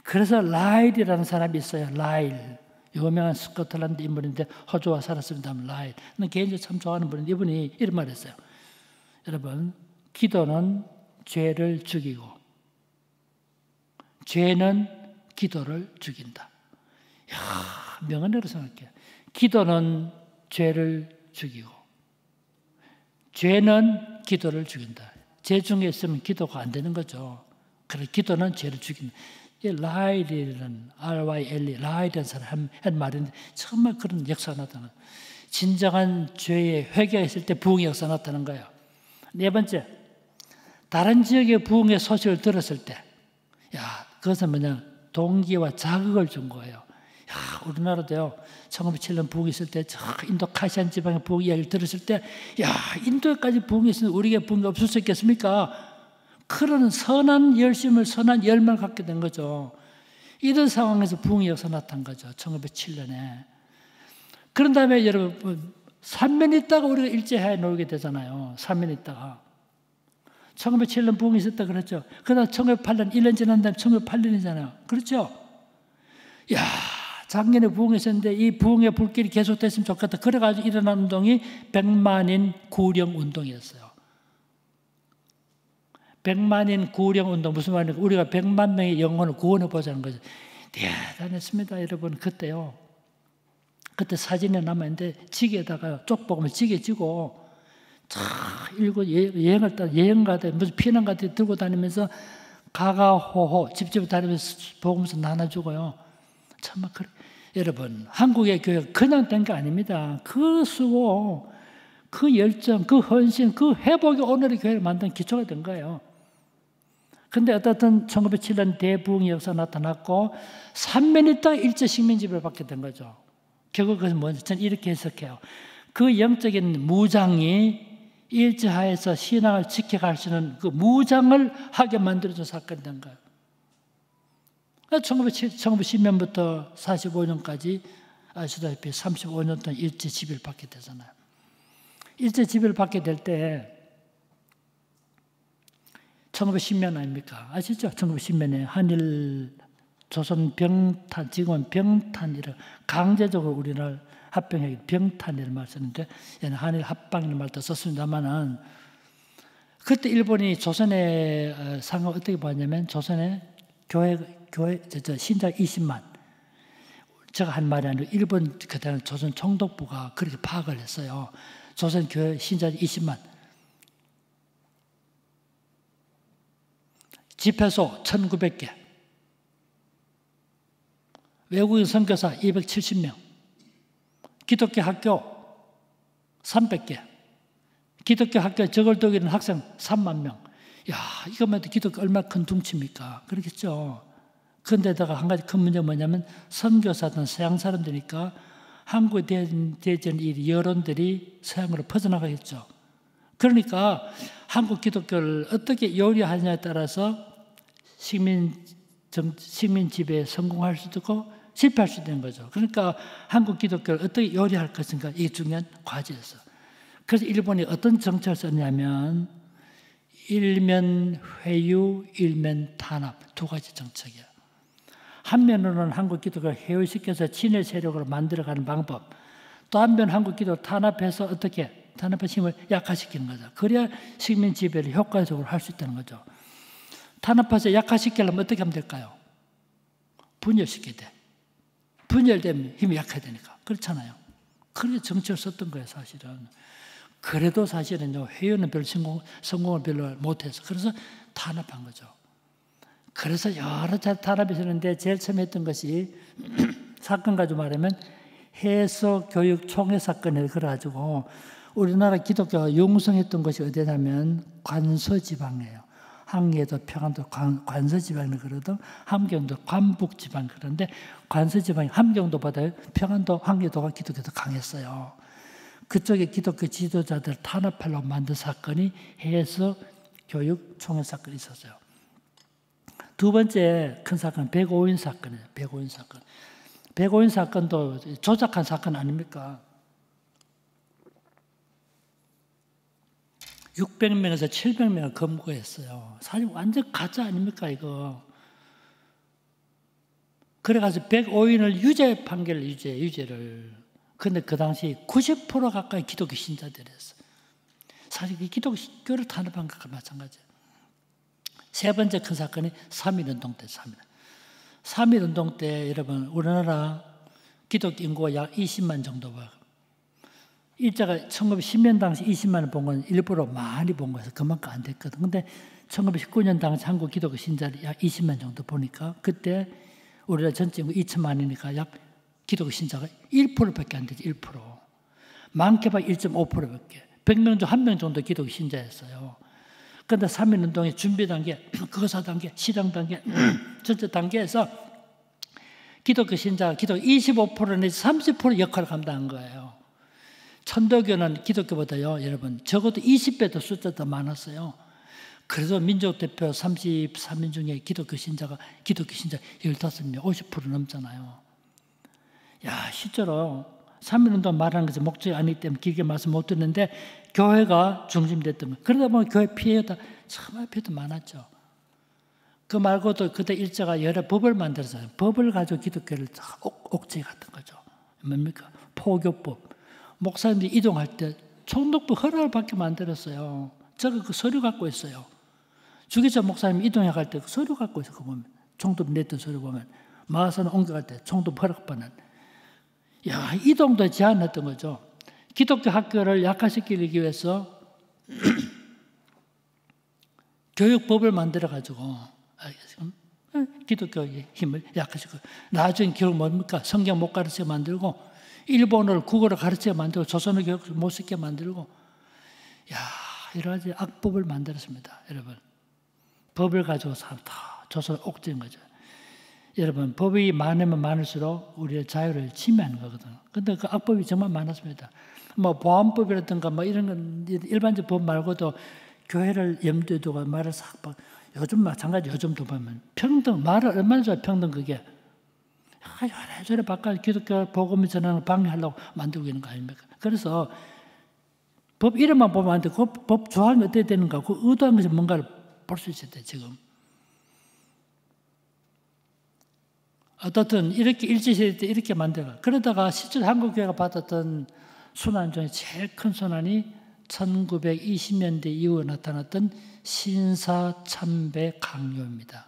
그래서 라일이라는 사람이 있어요. 라일. 유명한 스코틀랜드 인물인데 호주와 살았습니다. 라일. 개인적으로 참 좋아하는 분인데 이분이 이런 말을 했어요. 여러분, 기도는 죄를 죽이고 죄는 기도를 죽인다. 이야, 명언대로 생각해요. 기도는 죄를 죽이고 죄는 기도를 죽인다. 죄 중에 있으면 기도가 안 되는 거죠. 그래, 기도는 죄를 죽인다. 라일이라는 R-Y-L-E, 라일이라는 사람 한 말인데 정말 그런 역사가 나타나요. 진정한 죄에 회개했을 때 부흥의 역사가 나타나는 거예요. 네 번째, 다른 지역의 부흥의 소식을 들었을 때, 그것은 뭐냐, 동기와 자극을 준 거예요. 우리나라도요, 1907년 부흥이 있을 때, 인도 카시안 지방의 부흥 이야기를 들었을 때, 인도에까지 부흥이 있으면 우리에게 부흥이 없을 수 있겠습니까? 그런 선한 열심을, 선한 열망을 갖게 된 거죠. 이런 상황에서 부흥의 역사가 나타난 거죠. 1907년에. 그런 다음에 여러분, 3년 있다가 우리가 일제하에 놓이게 되잖아요. 3년 있다가. 1907년 부흥이 있었다 그랬죠. 그다음 1908년, 1년 지난 다음에 1908년이잖아요. 그렇죠? 작년에 부흥이 있었는데 이 부흥의 불길이 계속됐으면 좋겠다. 그래가지고 일어난 운동이 100만인 구령 운동이었어요. 100만인 구령 운동, 무슨 말입니까? 우리가 100만 명의 영혼을 구원해 보자는 거죠. 대단했습니다, 여러분. 그때요. 그때 사진에 남아있는데 지게에다가 쪽 보면 지게 지고 일고 여행을 따라 여행 가다 무슨 피난 가다 들고 다니면서 가가호호 집집에 다니면서 복음서 나눠주고요. 정말 여러분, 한국의 교회가 그냥 된 게 아닙니다. 그 수고, 그 열정, 그 헌신, 그 회복이 오늘의 교회를 만든 기초가 된 거예요. 근데 어떻든 1907년 대부흥의 역사가 나타났고 3년 있다가 일제 식민지배를 받게 된 거죠. 결국 그것은 뭔지 저는 이렇게 해석해요. 그 영적인 무장이 일제하에서 신앙을 지켜갈 수 있는 그 무장을 하게 만들어준 사건이 된 거예요. 1910년부터 45년까지 아시다시피 35년 동안 일제 지배를 받게 되잖아요. 일제 지배를 받게 될 때 1910년 아닙니까? 아시죠? 1910년에 한일 조선 병탄, 지금은 병탄이라 강제적으로 우리나라 합병하기 병탄이라는 말을 썼는데 얘는 한일 합방이라는 말도 썼습니다만은 그때 일본이 조선의 상황을 어떻게 봤냐면 조선의 교회 신자 20만 제가 한 말이 아니고 일본 그때 조선 총독부가 그렇게 파악을 했어요. 조선 교회 신자 20만 집회소 1900개 외국인 선교사 270명 기독교 학교 300개 기독교 학교에 저걸 독일은 학생 3만 명. 이것만 해도 기독교 얼마나 큰 둥치입니까? 그렇겠죠. 그런데다가 한 가지 큰 문제가 뭐냐면 선교사든 서양 사람들이니까 한국에 대전 이 여론들이 서양으로 퍼져나가겠죠. 그러니까 한국 기독교를 어떻게 요리하느냐에 따라서 식민 지배에 성공할 수도 있고 실패할 수도 있는 거죠. 그러니까 한국 기독교를 어떻게 요리할 것인가 이게 중요한 과제였어. 그래서 일본이 어떤 정책을 썼냐면 일면 회유, 일면 탄압 두 가지 정책이야. 한면으로는 한국 기독교를 회유시켜서 친일 세력으로 만들어가는 방법, 또 한편 한국 기독교를 탄압해서 어떻게 탄압의 힘을 약화시키는 거죠. 그래야 식민 지배를 효과적으로 할 수 있다는 거죠. 탄압해서 약화시키려면 어떻게 하면 될까요? 분열시켜야 돼. 분열되면 힘이 약해야 되니까. 그렇잖아요. 그래서 정책을 썼던 거예요, 사실은. 그래도 사실은 회유는 별로 성공을 별로 못해서 그래서 탄압한 거죠. 그래서 여러 차례 탄압이 있었는데 제일 처음에 했던 것이 사건 가지고 말하면 해서교육 총회 사건을 그래가지고 우리나라 기독교가 융성했던 것이 어디냐면 관서지방이에요. 항해도 평안도 관서지방을 그러던 함경도 관북지방 그런데 관서지방이 함경도보다 평안도 항해도가 기독교도 강했어요. 그쪽에 기독교 지도자들 탄압하려고 만든 사건이 해서 교육 총회 사건이 있었어요. 두 번째 큰 사건은 백오인 사건이에요. 백오인 사건. 백오인 사건도 조작한 사건 아닙니까? 600명에서 700명을 검거했어요. 사실 완전 가짜 아닙니까 이거. 그래가지고 105인을 유죄 판결을 유죄를. 근데 그 당시 90% 가까이 기독교 신자들이었어요. 사실 그 기독교를 탄압한 것과 마찬가지예요. 세 번째 큰 사건이 3.1운동 때 3.1운동 때 여러분 우리나라 기독교 인구가 약 20만 정도 봐요. 일자가 1910년 당시 20만을 본 건 일부러 많이 본 거여서 그만큼 안 됐거든. 근데 1919년 당시 한국 기독교 신자를 약 20만 정도 보니까 그때 우리나라 전체 인구 2천만이니까 약 기독교 신자가 1%밖에 안 되지. 1%. 많게봐 1.5%밖에. 100명 중 1명 정도 기독교 신자였어요. 그런데 3.1운동의 준비 단계, 거사 단계, 실행 단계, 전체 단계에서 기독교 신자가 기독교 25% 내지 30% 역할을 감당한 거예요. 천도교는 기독교보다요, 여러분, 적어도 20배 더 숫자 더 많았어요. 그래서 민족대표 33인 중에 기독교 신자 15명, 50% 넘잖아요. 야, 실제로 3.1운동 말하는 것이 목적이 아니기 때문에 길게 말씀 못 듣는데 교회가 중심됐던 거예요. 그러다 보면 교회 피해가 참 피해도 많았죠. 그 말고도 그때 일제가 여러 법을 만들었어요. 법을 가지고 기독교를 옥죄 같은 거죠. 뭡니까? 포교법. 목사님들이 이동할 때 총독부 허락을 받게 만들었어요. 제가 그 서류 갖고 있어요. 주기자 목사님 이동해 갈 때 그 서류 갖고 있어요. 그 보면 총독 냈던 서류 보면 마산 옮겨갈 때 총독 허락 받는. 야, 이동도 제한했던 거죠. 기독교 학교를 약화시키기 위해서 교육법을 만들어 가지고 기독교의 힘을 약화시키고 나중에 결국 뭡니까? 성경 못 가르치게 만들고 일본어를 국어를 가르치게 만들고 조선어 교육을 못 쓰게 만들고 야, 여러 가지 악법을 만들었습니다. 여러분. 법을 가지고 다 조선을 옥죄인 거죠. 여러분, 법이 많으면 많을수록 우리의 자유를 침해하는 거거든요. 근데 그 악법이 정말 많았습니다. 뭐 보안법이라든가 뭐 이런 건 일반적 법 말고도 교회를 염두에 두고 말을 싹 요즘 마찬가지 요즘도 보면 평등 말을 얼마나 좋아요. 평등 그게 이래저래 바깥 기독교 복음을 전하는 방해하려고 만들고 있는 거 아닙니까? 그래서 법 이름만 보면 안 돼. 그 법 조항이 어떻게 되는가 그 의도한 것이 뭔가를 볼 수 있을 때 지금 어떻든 이렇게 일제시대 때 이렇게 만들어 그러다가 실제로 한국교회가 받았던 순환 중에 제일 큰 순환이 1920년대 이후에 나타났던 신사참배 강요입니다.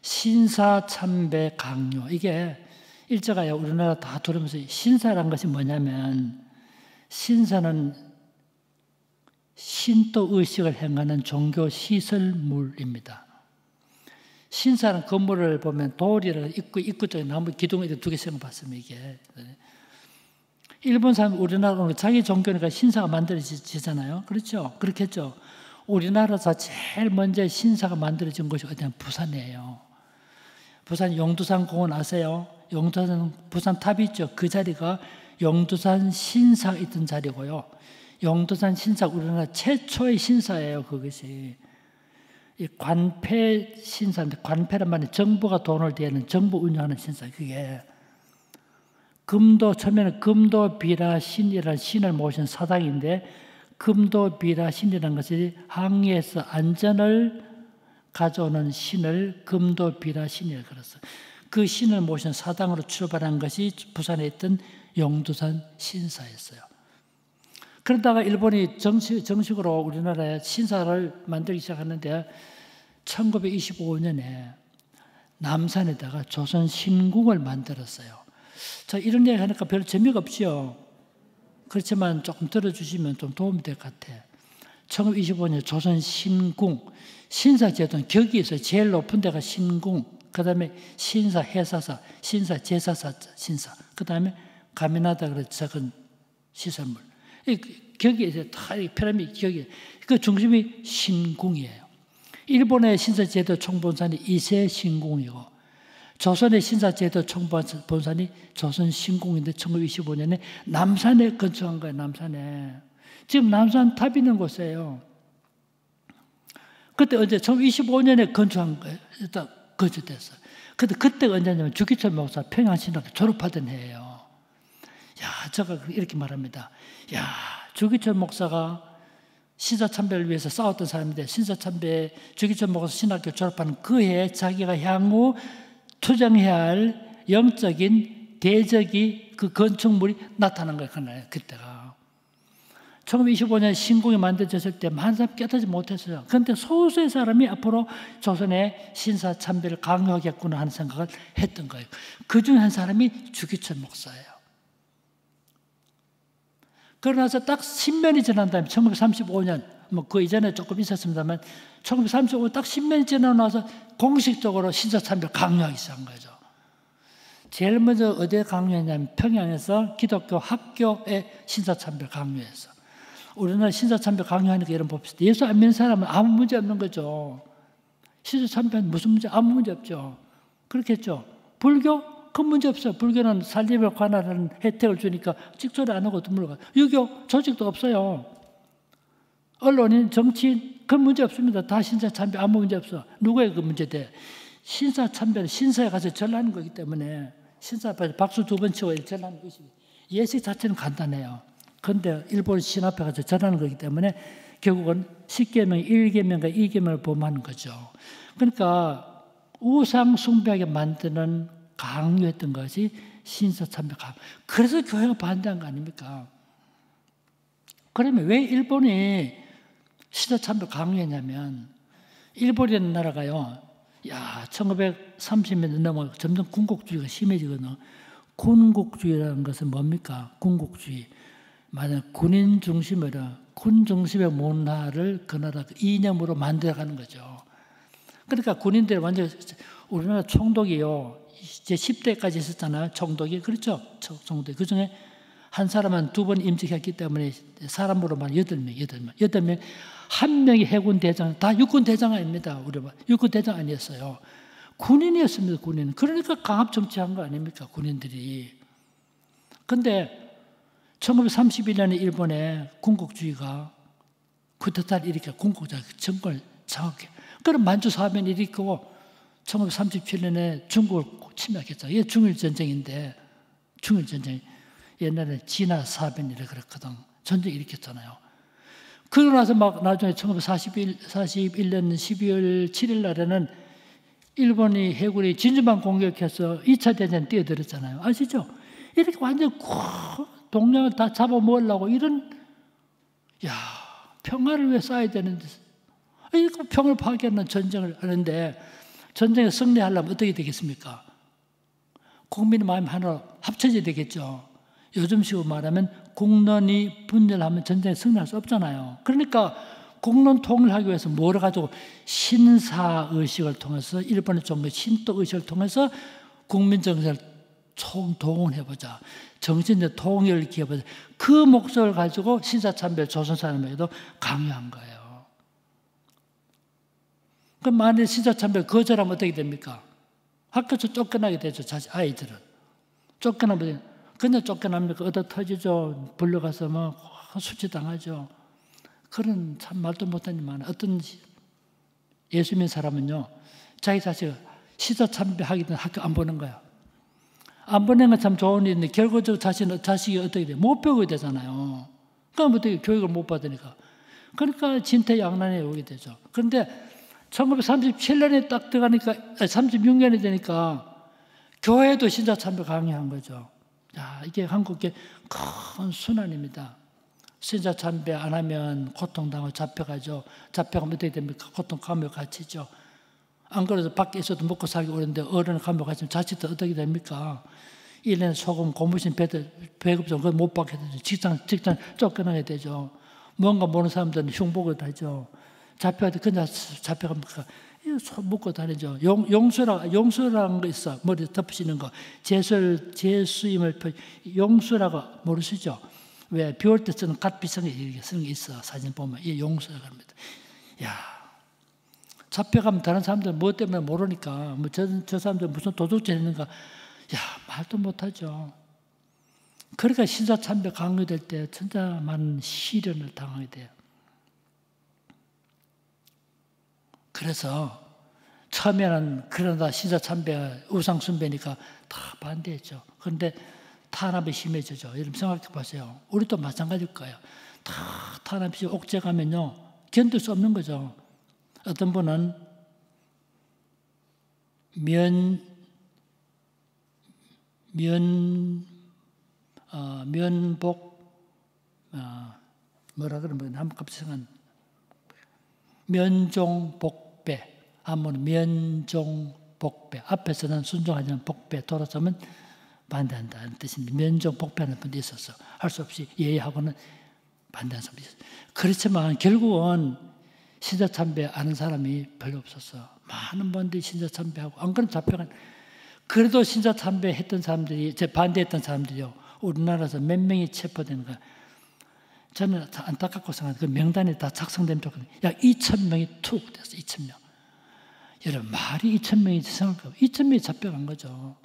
신사참배 강요. 이게 일제가 우리나라 다 들으면서 신사란 것이 뭐냐면 신사는 신도의식을 행하는 종교시설물입니다. 신사는 건물을 보면 돌이랑 입구 쪽에 나무 기둥 두 개씩 봤으면 이게 일본 사람 우리나라는 자기 종교니까 신사가 만들어지잖아요. 그렇죠? 그렇겠죠. 우리나라에서 제일 먼저 신사가 만들어진 곳이 어디냐? 부산이에요. 부산 용두산 공원 아세요? 용두산 부산 탑이 있죠. 그 자리가 용두산 신사가 있던 자리고요. 용두산 신사 우리나라 최초의 신사예요. 그것이 이 관패 신사인데 관패란 말은 정부가 돈을 대는 정부 운영하는 신사. 그게 처음에는 금도비라 신이라는 신을 모신 사당인데 금도비라 신이라는 것이 항해에서 안전을 가져오는 신을 금도비라 신이라고 그랬어요. 그 신을 모신 사당으로 출발한 것이 부산에 있던 용두산 신사였어요. 그러다가 일본이 정식으로 우리나라에 신사를 만들기 시작하는데 1925년에 남산에다가 조선 신궁을 만들었어요. 자, 이런 얘기 하니까 별로 재미가 없지요. 그렇지만 조금 들어주시면 좀 도움이 될 것 같아요. 1925년 조선 신궁, 신사제도는 격이에서 제일 높은 데가 신궁, 그 다음에 신사, 해사사, 신사, 제사사, 신사, 그 다음에 가미나다 그래서 작은 시설물. 격이에서 다 피라미드 격이, 그 중심이 신궁이에요. 일본의 신사제도 총본산이 이세 신궁이고, 조선의 신사제도 총본산이 조선 신궁인데 1925년에 남산에 건축한 거예요. 남산에. 지금 남산 탑 있는 곳이에요. 그때 언제 1925년에 건축한 거예요. 일단 건축됐어요. 근데 그때가 언제냐면 주기철 목사 평양신학교 졸업하던 해예요. 야, 제가 이렇게 말합니다. 야, 주기철 목사가 신사참배를 위해서 싸웠던 사람인데 신사참배 주기철 먹어서 신학교 졸업하는 그 해에 자기가 향후 투쟁해야 할 영적인 대적이 그 건축물이 나타난 거예요. 그때가 1925년 신궁이 만들어졌을 때 많은 사람이 깨닫지 못했어요. 그런데 소수의 사람이 앞으로 조선의 신사참배를 강요하겠구나 하는 생각을 했던 거예요. 그 중에 한 사람이 주기철 목사예요. 그러고 나서 딱 10년이 지난 다음에 1935년, 뭐 그 이전에 조금 있었습니다만 1935년 딱 10년이 지나고 나서 공식적으로 신사참배를 강요하기 시작한 거죠. 제일 먼저 어디에 강요했냐면 평양에서 기독교 학교에 신사참배를 강요했어. 우리나라 신사참배 강요하니까 이런 봅시다. 예수 안 믿는 사람은 아무 문제 없는 거죠. 신사참배는 무슨 문제? 아무 문제 없죠. 그렇겠죠. 불교? 큰 문제 없어요. 불교는 살림에 관한 혜택을 주니까 찍소리 안 하고 드물어가. 유교? 조직도 없어요. 언론인, 정치인? 큰 문제 없습니다. 다 신사참배 아무 문제 없어. 누구의 그 문제 돼? 신사참배는 신사에 가서 절하는 거기 때문에 신사 앞에 박수 2번 치고 절하는 것입니다. 예식 자체는 간단해요. 그런데 일본 신 앞에 가서 절하는 거기 때문에 결국은 10계명, 1계명과 2계명을 범하는 거죠. 그러니까 우상 숭배하게 만드는 강요했던 것이 신사참배 강요. 그래서 교회가 반대한 거 아닙니까? 그러면 왜 일본이 신사참배 강요했냐면 일본이라는 나라가요. 1930년대 넘어 점점 군국주의가 심해지거든요. 군국주의라는 것은 뭡니까? 군국주의. 만약 군인 중심으로 군 중심의 문화를 그 나라 이념으로 만들어가는 거죠. 그러니까 군인들 완전 우리나라 총독이요. 이제 10대까지 있었잖아요. 총독이. 그렇죠? 총독. 그 중에 한 사람은 2번 임직했기 때문에 사람으로만 8명. 한 명이 해군 대장, 다 육군 대장 아닙니다. 우리 육군 대장 아니었어요. 군인이었습니다. 군인. 그러니까 강압 정치한 거 아닙니까? 군인들이. 근데 1931년에 일본의 군국주의가 쿠데타를 일으켜 군국주의가 정권을 장악해. 그럼 만주 사변을 일으키고 1937년에 중국을 침략했죠. 이게 중일전쟁인데 중일전쟁. 옛날에 진화 사변이라 그랬거든. 전쟁 일으켰잖아요. 그러고 나서 막 나중에 1941년 12월 7일 날에는 일본이 해군이 진주만 공격해서 2차 대전 뛰어들었잖아요. 아시죠? 이렇게 완전 동량을 다 잡아먹으려고 이런 평화를 위해 싸야 되는데 이거 평화를 파괴하는 전쟁을 하는데 전쟁에 승리하려면 어떻게 되겠습니까? 국민의 마음이 하나로 합쳐져야 되겠죠. 요즘식으로 말하면 국론이 분열하면 전쟁에 승리할 수 없잖아요. 그러니까 국론 통일하기 위해서 뭐를 가지고 신사의식을 통해서 일본의 종교 신도의식을 통해서 국민 정신을 총동원해보자. 정신적 통일을 기해보자. 그 목적을 가지고 신사참배를 조선 사람에게도 강요한 거예요. 그럼 만일 신사참배를 거절하면 어떻게 됩니까? 학교에서 쫓겨나게 되죠. 아이들은. 쫓겨나면 그냥 쫓겨납니까? 얻어 터지죠. 불려가서 뭐 수치당하죠. 그런 참 말도 못하지만 어떤 예수 믿는 사람은요. 자기 자식 신사참배하기 전에 학교 안 보는 거야. 안 보내는 건 참 좋은 일인데 결과적으로 자식이 어떻게 돼? 못 배우게 되잖아요. 그럼 어떻게 교육을 못 받으니까. 그러니까 진퇴양난에 오게 되죠. 그런데 1937년에 딱 들어가니까 36년이 되니까 교회도 신사참배 강요한 거죠. 이게 한국의 큰 순환입니다. 신사참배 안 하면 고통당하고 잡혀가죠. 잡혀가면 어떻게 됩니까? 고통 감옥에 갇히죠. 안 그래도 밖에 있어도 먹고 살기 어려운데 어른은 감옥에 갇히면 자식도 어떻게 됩니까? 1년에 소금, 고무신 배급 좀 못 받게 되죠. 직장 쫓겨나게 되죠. 뭔가 모르는 사람들은 흉보고 다니죠. 잡혀가도 그냥 잡혀갑니까? 손 묶고 다니죠. 용수라는 거 있어. 머리 덮으시는 거. 제수임을 용수라고 모르시죠? 왜? 비 올 때 쓰는 갓비성에 이렇게 쓰는 게 있어. 사진 보면. 이게 용수라고 합니다. 잡혀가면 다른 사람들은 뭐 때문에 모르니까, 뭐 저 사람들 무슨 도둑질 했는가. 말도 못하죠. 그러니까 신사참배 강요될 때 진짜 많은 시련을 당하게 돼요. 그래서 처음에는 그러다 신사참배 우상숭배니까 다 반대했죠. 그런데 탄압이 심해지죠. 여러분 생각해 보세요. 우리도 마찬가지일 거예요. 다 탄압이 옥죄가면요 견딜 수 없는 거죠. 어떤 분은 뭐라 그러면 한번 갑자기 면종복배, 한번은 면종복배. 앞에서는 순종하지 않은 복배, 돌아서면 반대한다는 뜻입니다. 면종복배하는 분도 있었어. 할 수 없이 예의하고는 반대하는 사람이 있었어. 그렇지만 결국은 신자참배 아는 사람이 별로 없었어. 많은 분들이 신자참배하고 안 그러면 잡혀간. 그래도 신자참배 했던 사람들이, 반대했던 사람들이요, 우리나라에서 몇 명이 체포되는 거야. 저는 안타깝고 생각해요. 그 명단이 다 작성된 쪽, 약 2,000명이 툭 됐어. 2,000명. 여러분, 말이 2,000명이 생각해요. 2,000명이 잡혀간 거죠.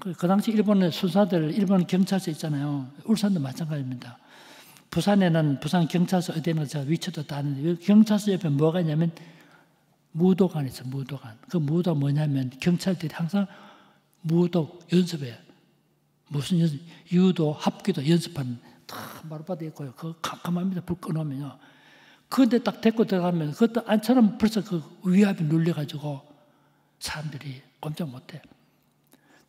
그 당시 일본의 수사들, 일본 경찰서 있잖아요. 울산도 마찬가지입니다. 부산에는 부산 경찰서 어디나 제가 위치도 다 아는데, 경찰서 옆에 뭐가 있냐면 무도관이 있어요. 무도관. 그 무도가 뭐냐면 경찰들이 항상 무도 연습해요. 무슨 연습? 유도, 합기도 연습하는 다 마룻바닥에 있고요. 그거 깜깜합니다. 불 꺼놓으면요. 그런데 딱 데리고 들어가면 그것도 안처럼 벌써 그 위압이 눌려가지고 사람들이 꼼짝 못해.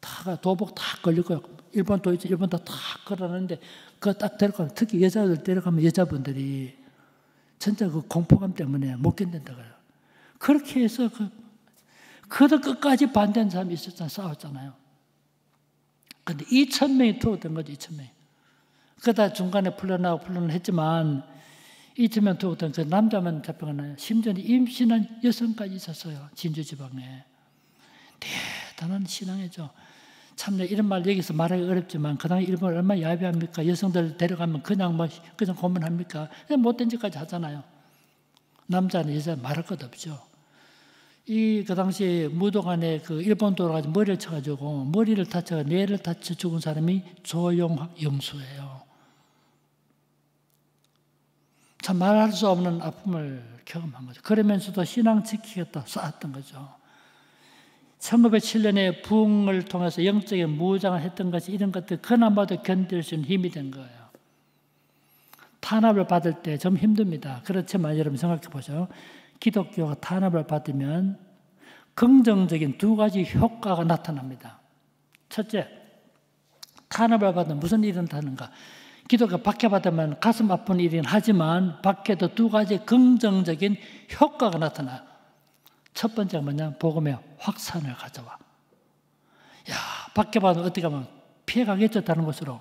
다 도복 다 걸리고요. 일본도 있죠. 일본도 다 걸어놨는데 그거 딱 데려가면, 특히 여자들 데려가면 여자분들이 진짜 그 공포감 때문에 못 견딘다 그래요. 그렇게 해서 그도 끝까지 반대하는 사람이 있었잖아요. 싸웠잖아요. 근데 2,000명이 투옥된 거죠. 2,000명이. 그러다 중간에 풀려나고 했지만 2,000명 투옥된 그 남자만 잡혀가나요. 심지어 임신한 여성까지 있었어요. 진주지방에. 대단한 신앙이죠. 참 이런 말 여기서 말하기 어렵지만 그 당시 일본 얼마나 야비합니까? 여성들 데려가면 그냥 고문합니까? 그냥 못된 짓까지 하잖아요. 남자는 여자는 말할 것 없죠. 그 당시 무도관에 그 일본 돌아가지고 머리를 쳐가지고 머리를 다쳐 뇌를 다쳐 죽은 사람이 조용영수예요. 참 말할 수 없는 아픔을 경험한 거죠. 그러면서도 신앙 지키겠다 쌓았던 거죠. 1907년에 부흥을 통해서 영적인 무장을 했던 것이 이런 것들 그나마도 견딜 수 있는 힘이 된 거예요. 탄압을 받을 때 좀 힘듭니다. 그렇지만 여러분 생각해 보죠. 기독교가 탄압을 받으면 긍정적인 두 가지 효과가 나타납니다. 첫째, 탄압을 받으면 무슨 일이 나타나는가? 기독교가 박해받으면 가슴 아픈 일이긴 하지만 박해도 두 가지 긍정적인 효과가 나타나요. 첫 번째가 뭐냐? 복음의 확산을 가져와. 박해받으면 어떻게 하면 피해가겠죠, 다른 곳으로.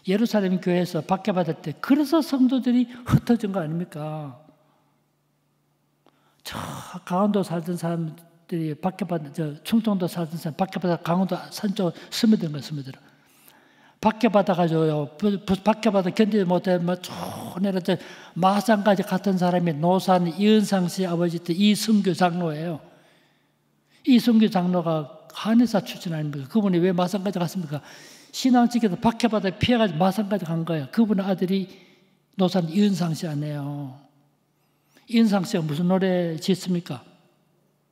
예루살렘 교회에서 박해받을 때 그래서 성도들이 흩어진 거 아닙니까? 저 강원도 살던 사람들이 충청도 살던 사람 박해받아 강원도 산 쪽 스며든 거예요, 스며들어. 박해받아가지고요, 박해받아 견디지 못해, 쭉 내려서 마산까지 갔던 사람이 노산 이은상 씨 아버지 때 이승규 장로예요. 이승규 장로가 한의사 출신 아닙니까? 그분이 왜 마산까지 갔습니까? 신앙 지켜서 박해받아 피해가지고 마산까지 간 거예요. 그분의 아들이 노산 이은상 씨 아니에요. 이은상 씨가 무슨 노래 짓습니까?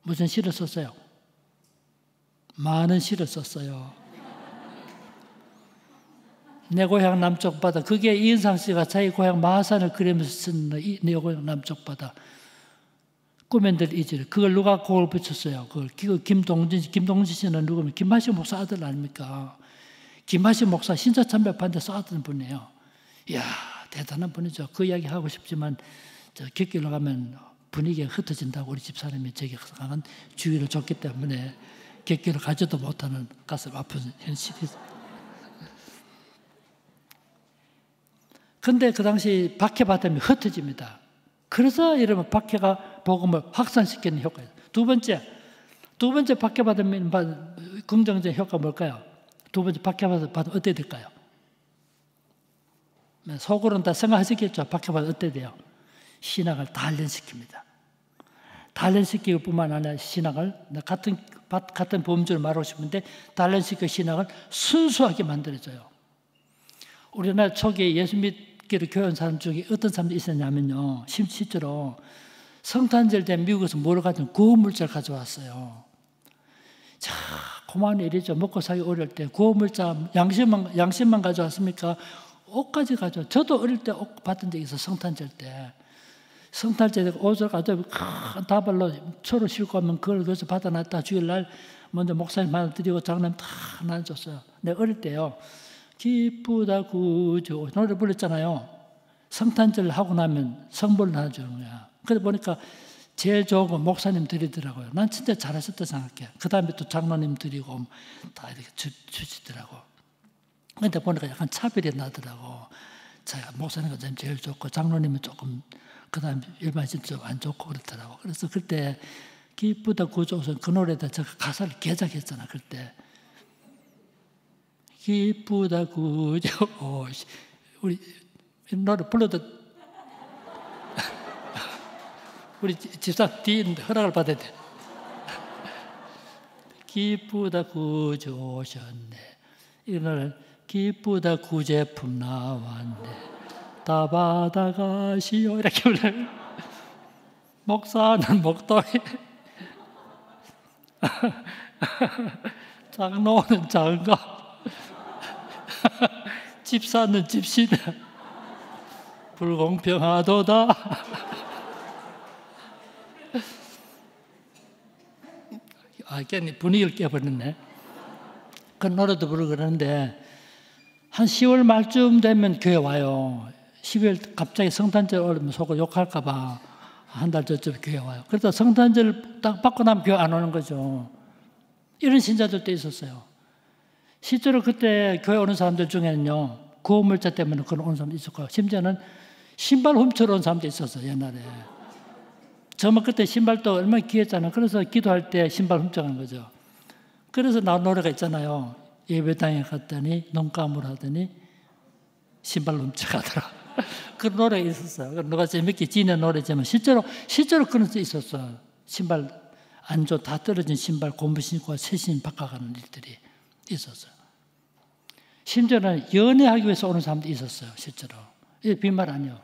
무슨 시를 썼어요? 많은 시를 썼어요. 내 고향 남쪽 바다. 그게 이은상 씨가 자기 고향 마산을 그리면서 쓴 내 고향 남쪽 바다. 꾸면들 이질. 그걸 누가 곡을 붙였어요? 그걸 김동진 씨는 누구면 김하식 목사 아들 아닙니까? 김하식 목사 신자참배판에 써왔던 분이에요. 이야, 대단한 분이죠. 그 이야기 하고 싶지만 객길로 가면 분위기가 흩어진다고 우리 집사람이 제게 강한 주의를 줬기 때문에 객길을 가지도 못하는 가슴 아픈 현실이 있어요. 근데 그 당시 박해받으면 흩어집니다. 그래서 여러분 박해가 복음을 확산시키는 효과예요. 두 번째 박해받으면 긍정적인 효과가 뭘까요? 두 번째 박해받으면 어떻게 될까요? 속으로는 다 생각하시겠죠. 박해받으면 어떻게 돼요? 신학을 단련시킵니다. 단련시킬 뿐만 아니라 신학을 같은 범주를 말하고 싶은데 단련시켜 신학을 순수하게 만들어줘요. 우리나라 초기에 예수 믿기를 교회한 사람 중에 어떤 사람들이 있었냐면요. 실제로 성탄절 때 미국에서 뭐를 가져온 구호물자를 가져왔어요. 자, 고마운 일이죠. 먹고 살기 어려울 때 구호물자 양심만 가져왔습니까? 옷까지 가져. 저도 어릴 때 옷 받은 적이 있어. 성탄절 때. 성탄절 때 옷을 가져 큰 다발로 서로 싣고 가면 그걸 거기서 받아놨다. 주일날 먼저 목사님 하나 드리고 장로님 다 나눠줬어요. 내가 어릴 때요. 기쁘다 구주 노래 불렀잖아요. 성탄절 하고 나면 성불 나눠주는 거야. 그러다 보니까 제일 좋은 건 목사님 드리더라고요. 난 진짜 잘하셨다 생각해. 그 다음에 또 장로님 드리고 다 이렇게 주시더라고. 근데 보니까 약간 차별이 나더라고. 제가 목사님과 제일 좋고 장로님은 조금 그 다음에 일반인 좀 안 좋고 그렇더라고. 그래서 그때 기쁘다 구주 그 노래에다 제가 가사를 개작했잖아. 그때 기쁘다 구주 우리 노래 불러도 우리 집사 뒤에 있는데 허락을 받아야 돼. 기쁘다 구주 오셨네. 이 노래 기쁘다 구제품 나왔네. 다 받아가시오. 이렇게 불러요. 목사는 목도리, 장로는 장가, 집사는 집시다. 불공평하도다. 괜히 분위기를 깨버렸네. 그 노래도 부르고 그러는데 한 10월 말쯤 되면 교회 와요. 12월 갑자기 성탄절 오면 속을 욕할까 봐 한 달 전쯤 교회 와요. 그래서 성탄절 딱 받고 나면 교회 안 오는 거죠. 이런 신자들도 있었어요. 실제로 그때 교회 오는 사람들 중에는요. 구호물자 때문에 그런 오는 사람도 있었고 심지어는 신발 훔쳐러 온 사람도 있었어요. 옛날에. 정말 그때 신발도 얼마나 귀했잖아요. 그래서 기도할 때 신발 훔쳐가는 거죠. 그래서 나온 노래가 있잖아요. 예배당에 갔더니 눈 감으라더니 신발 훔쳐가더라. 그런 노래가 있었어요. 누가 재밌게 지는 노래지만 실제로 그런 게 있었어요. 신발 안조 다 떨어진 신발 고무 신고 새 신발 바꿔가는 일들이 있었어요. 심지어는 연애하기 위해서 오는 사람도 있었어요. 실제로. 이게 빈말 아니에요.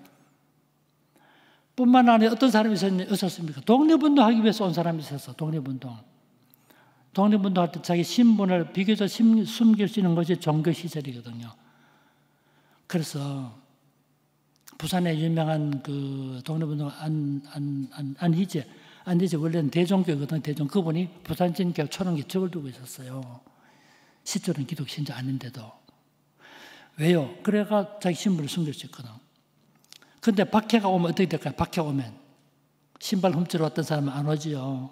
뿐만 아니라 어떤 사람이 있었습니까? 독립운동하기 위해서 온 사람이 있었어. 독립운동. 독립운동할 때 자기 신분을 비교적 숨길 수 있는 것이 종교시설이거든요. 그래서 부산에 유명한 그 독립운동 안희재 원래는 대종교거든요. 대종 그분이 부산진교 초롱에 적을 두고 있었어요. 실제로는 기독 신자 아닌데도. 왜요? 그래가 자기 신분을 숨길 수 있거든. 근데 박해가 오면 어떻게 될까요? 박해 오면 신발 훔치러 왔던 사람은 안 오지요.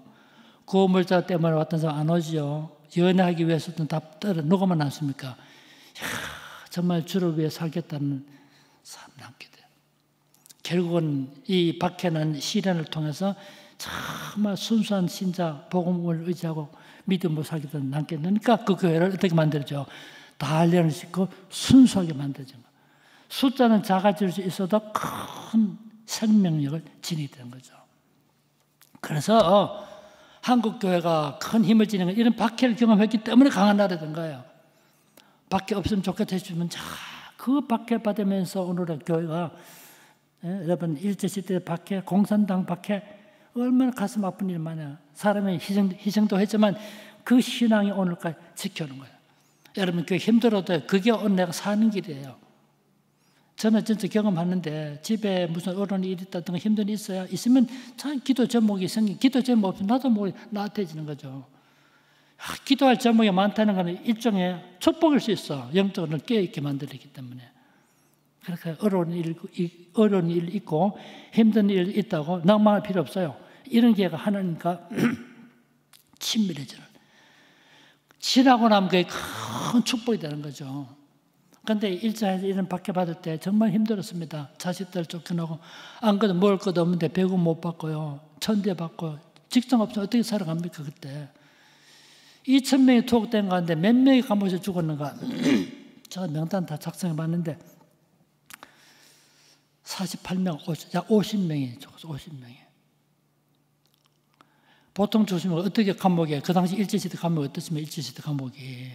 구호물자 때문에 왔던 사람 안 오지요. 연애하기 위해서는 다 떨어 누구만 남습니까? 정말 주를 위해 살겠다는 사람 남게 돼요. 결국은 이 박해는 시련을 통해서 정말 순수한 신자 복음을 의지하고 믿음으로 살겠다는 남게 되니까 그 교회를 어떻게 만들죠? 단련을 시키고 순수하게 만들죠. 숫자는 작아질 수 있어도 큰 생명력을 지니게 되는 거죠. 그래서 한국 교회가 큰 힘을 지닌 건 이런 박해를 경험했기 때문에 강한 나라된 거예요. 박해 없으면 좋겠다 해주면 그 박해 받으면서 오늘의 교회가 여러분 일제시대 박해, 공산당 박해 얼마나 가슴 아픈 일 많아요. 사람이 희생도 했지만 그 신앙이 오늘까지 지켜오는 거예요. 여러분 그 힘들어도 그게 오늘 내가 사는 길이에요. 저는 진짜 경험하는데 집에 무슨 어려운 일이 있다든가 힘든 일이 있으면 참 기도 제목이 생긴 기도 제목 없으면 나도 모르게 나태해지는 거죠. 기도할 제목이 많다는 것은 일종의 축복일 수 있어. 영적으로 깨어있게 만들기 때문에. 그러니까 어려운 일 있고 힘든 일 있다고 낭만할 필요 없어요. 이런 기회가 하나님과 친밀해지는. 지나고 나면 그게 큰 축복이 되는 거죠. 그런데 일자에서 이런 박해받을 때 정말 힘들었습니다. 자식들 쫓겨나고 안 그래도 먹을 것도 없는데 배고 못 받고요. 천대받고 직장 없으면 어떻게 살아갑니까 그때. 2,000명이 투옥된 가운데 몇 명이 감옥에서 죽었는가. 제가 명단 다 작성해 봤는데 48명, 약 50명이 죽었어. 50명이. 보통 조심하고 어떻게 감옥에 그 당시 일제시대 감옥이 어떻으면 일제시대 감옥이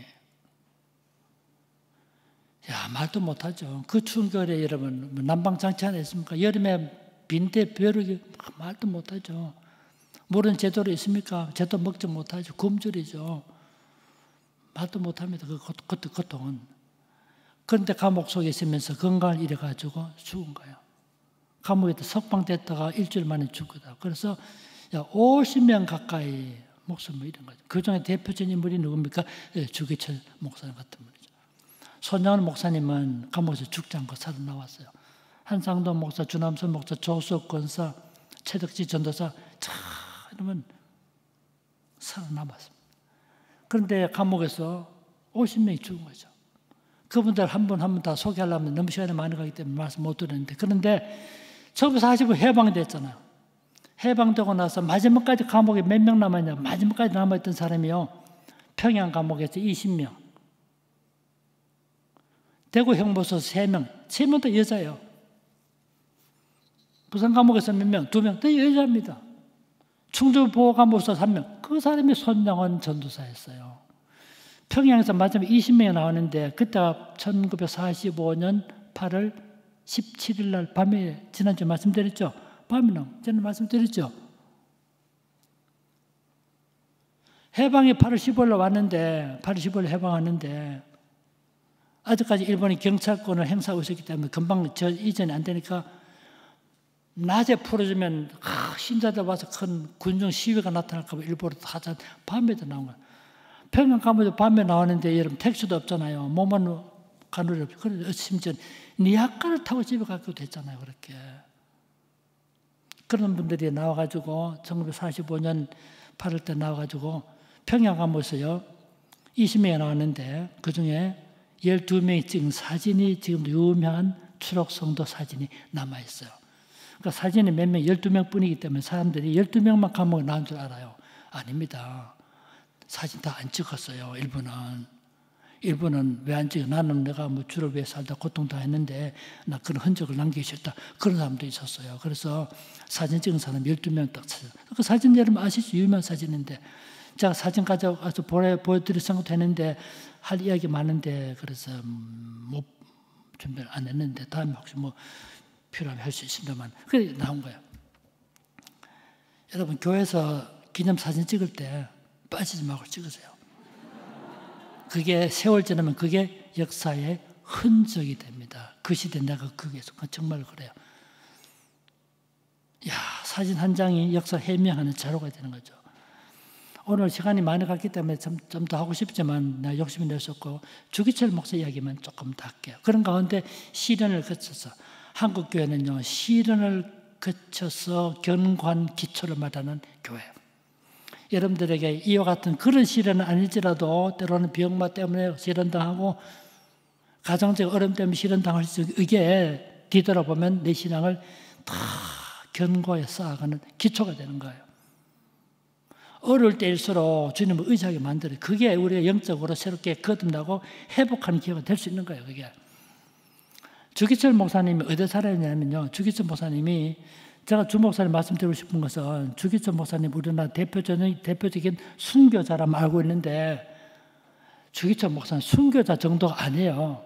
말도 못하죠. 그 추운 겨울에 여러분 난방장치 하나 있습니까? 여름에 빈대 벼룩이 말도 못하죠. 물은 제대로 있습니까? 제대로 먹지 못하죠. 굶주리죠. 말도 못합니다. 그것도 고통은. 그런데 감옥 속에 있으면서 건강을 잃어가지고 죽은 거예요. 감옥에서 석방됐다가 일주일 만에 죽거든. 그래서 50명 가까이 목숨을 잃은 거죠. 그 중에 대표적인 인물이 누굽니까? 주기철 목사님 같은 분이죠. 손양원 목사님은 감옥에서 죽지 않고 살아나왔어요. 한상돈 목사, 주남선 목사, 조수옥 권사, 최덕지 전도사 이러면 살아남았습니다. 그런데 감옥에서 50명이 죽은 거죠. 그분들 한 분 한 분 다 소개하려면 너무 시간이 많이 가기 때문에 말씀 못 드렸는데, 그런데 1945 해방됐잖아요. 해방되고 나서 마지막까지 감옥에 몇 명 남았냐? 마지막까지 남아있던 사람이요, 평양 감옥에서 20명, 대구 형무소 3명, 3명 다 여자예요. 부산 감옥에서 몇 명? 2명 다 여자입니다. 충주 보호감옥에서 3명, 그 사람이 손양원 전도사였어요. 평양에서 마지막에 20명이 나오는데, 그때가 1945년 8월 17일 날 밤에, 지난주에 말씀드렸죠? 밤에 저는 말씀드렸죠? 해방이 8월 15일 날 왔는데, 8월 15일 해방하는데, 아직까지 일본이 경찰권을 행사하고 있었기 때문에 금방 저 이전이 안 되니까, 낮에 풀어주면 신자들 와서 큰 군중 시위가 나타날까 봐 일부러 하자, 밤에도 나온 거예요. 평양 감옥에 밤에 나오는데 여러분 택시도 없잖아요. 몸만 가누리 없죠. 그래서 심지어 니아까를 타고 집에 가기도 됐잖아요. 그렇게. 그런 분들이 나와가지고 1945년 8월 때 나와가지고 평양 감옥에서요 20명이 나왔는데, 그중에 12명이 찍은 사진이 지금도 유명한 추록성도 사진이 남아있어요. 그러니까 사진이 몇 명, 12명 뿐이기 때문에 사람들이 12명만 감옥에 나온 줄 알아요. 아닙니다. 사진 다 안 찍었어요. 일본은 왜 안 찍어? 나는 내가 뭐 주를 위해 살다 고통 다 했는데 나 그런 흔적을 남기기 싫다. 그런 사람도 있었어요. 그래서 사진 찍은 사람 12명 딱 찾아요. 그 사진 여러분 아시죠? 유명한 사진인데, 제가 사진 가져가서 보여드릴 생각도 했는데 할 이야기 많은데, 그래서 못 준비를 안 했는데 다음에 혹시 뭐 필요하면 할 수 있습니다만, 그래 나온 거예요. 여러분 교회에서 기념사진 찍을 때 빠지지 말고 찍으세요. 그게 세월 지나면 그게 역사의 흔적이 됩니다. 그 시대 내가 거기에서 정말 그래요. 사진 한 장이 역사 해명하는 자료가 되는 거죠. 오늘 시간이 많이 갔기 때문에 좀 더 하고 싶지만 내가 욕심이 냈었고, 주기철 목사 이야기만 조금 더 할게요. 그런 가운데 시련을 거쳐서, 한국교회는요 시련을 거쳐서 견고한 기초를 말하는 교회예요. 여러분들에게 이와 같은 그런 시련은 아닐지라도 때로는 병마 때문에 시련당하고 가정적 어려움 때문에 시련당할 수 있고, 이게 뒤돌아보면 내 신앙을 다 견고하게 쌓아가는 기초가 되는 거예요. 어려울 때일수록 주님을 의지하게 만들어요. 그게 우리가 영적으로 새롭게 거듭나고 회복하는 기회가 될 수 있는 거예요. 그게. 주기철 목사님이 어디 살았냐면요, 주기철 목사님이, 제가 주 목사님 말씀드리고 싶은 것은, 주기철 목사님 우리나라 대표적인 순교자라면 알고 있는데, 주기철 목사님 순교자 정도가 아니에요.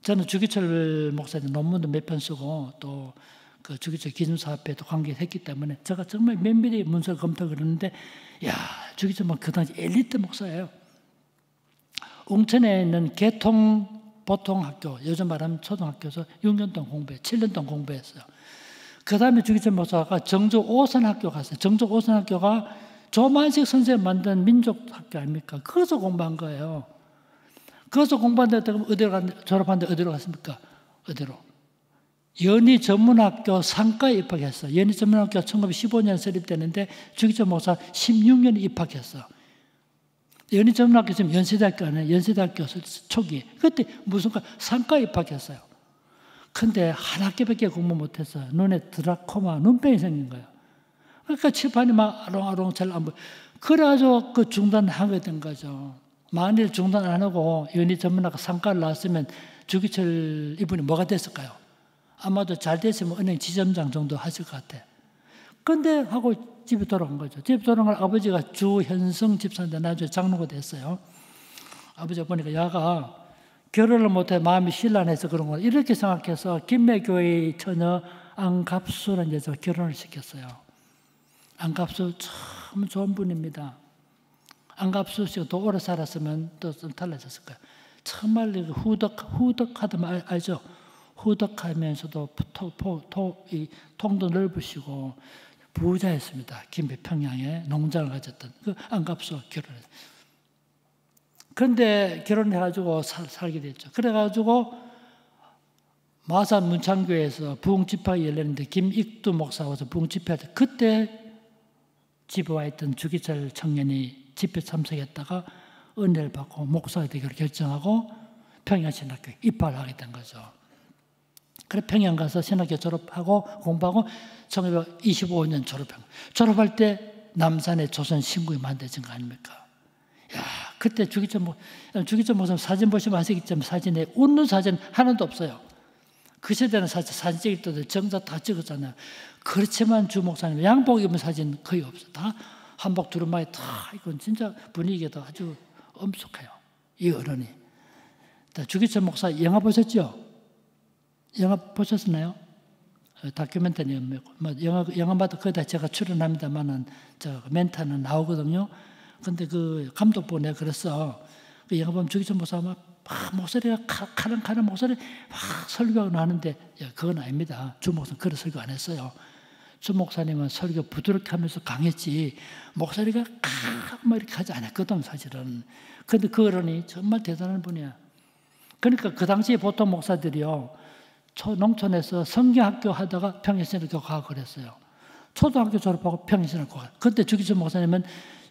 저는 주기철 목사님 논문도 몇 편 쓰고 또 그 주기철 기준사업회도 관계했기 때문에 제가 정말 면밀히 문서를 검토를 했는데, 주기철 목사 그 당시 엘리트 목사예요. 웅천에 있는 보통학교, 요즘 말하면 초등학교에서 6년 동안 공부했어요. 7년 동안 공부했어요. 그 다음에 주기철 목사가 정조 오선학교 갔어요. 정조 오선학교가 조만식 선생님 만든 민족학교 아닙니까? 거기서 공부한 거예요. 거기서 공부한데 졸업하는데 어디로 갔습니까? 어디로? 연희 전문학교 상과에 입학했어요. 연희 전문학교 1915년 설립되는데 주기철 목사 16년에 입학했어요. 연희 전문학교 지금 연세대학교 아니에요. 연세대학교 초기. 그때 무슨 상과에 입학했어요. 근데 한 학기밖에 공부 못했어요. 눈에 드라코마, 눈병이 생긴 거예요. 그러니까 칠판이 막 아롱아롱 잘 안 보여. 그래가지고 그 중단하게 된 거죠. 만일 중단 안 하고 연희 전문학교 상과를 나왔으면 주기철 이분이 뭐가 됐을까요? 아마도 잘 됐으면 은행 지점장 정도 하실 것 같아. 근데 하고 집에 돌아온 거죠. 집에 돌아온 걸 아버지가 주현성 집사인데 나중에 장로가 됐어요. 아버지가 보니까 야가 결혼을 못해 마음이 신란해서 그런 거 이렇게 생각해서 김매교회의 처녀 안갑수라는 여자와 결혼을 시켰어요. 안갑수 참 좋은 분입니다. 안갑수 씨가 더 오래 살았으면 또 좀 달라졌을 거예요. 정말 후덕하다면 알죠? 후덕하면서도 이 통도 넓으시고 부자였습니다. 김해 평양에 농장을 가졌던 그 안갑수와 결혼했어요. 그런데 결혼해가지고 살게 됐죠. 그래가지고 마산 문창교에서 부흥집회가 열렸는데 김익두 목사가 와서 부흥집회할 때 그때 집에 와 있던 주기철 청년이 집회 참석했다가 은혜를 받고 목사가 되기로 결정하고 평양신학교에 입학을 하게 된 거죠. 그래 평양 가서 신학교 졸업하고 공부하고 1925년 졸업할 때 남산에 조선 신국이 만들어진 거 아닙니까? 야, 그때 주기철 목사 사진 보시면 아시겠지만 사진에 웃는 사진 하나도 없어요. 그 시대는 사진 찍을 때도 정자 다 찍었잖아요. 그렇지만 주 목사님 양복 입은 사진 거의 없어요. 다 한복 두루마리 다 이건 진짜 분위기가 아주 엄숙해요. 이 어른이. 주기철 목사 영화 보셨죠? 영화 보셨나요? 다큐멘터리 영화마다 거의 다 제가 출연합니다만은 저 멘트는 나오거든요. 근데 그 감독 내가 그랬어. 그 영화 보면 주기철 목사가 막 목소리가 카랑카랑 목소리 막 설교하고 하는데 그건 아닙니다. 주 목사는 그런 설교 안 했어요. 주 목사님은 설교 부드럽게 하면서 강했지 목소리가 막 이렇게 하지 않았거든 사실은. 근데 그 어른이 정말 대단한 분이야. 그러니까 그 당시에 보통 목사들이요 농촌에서 성경학교 하다가 평양신학교 가고 그랬어요. 초등학교 졸업하고 평양신학교 가고. 그때 주기철 목사님은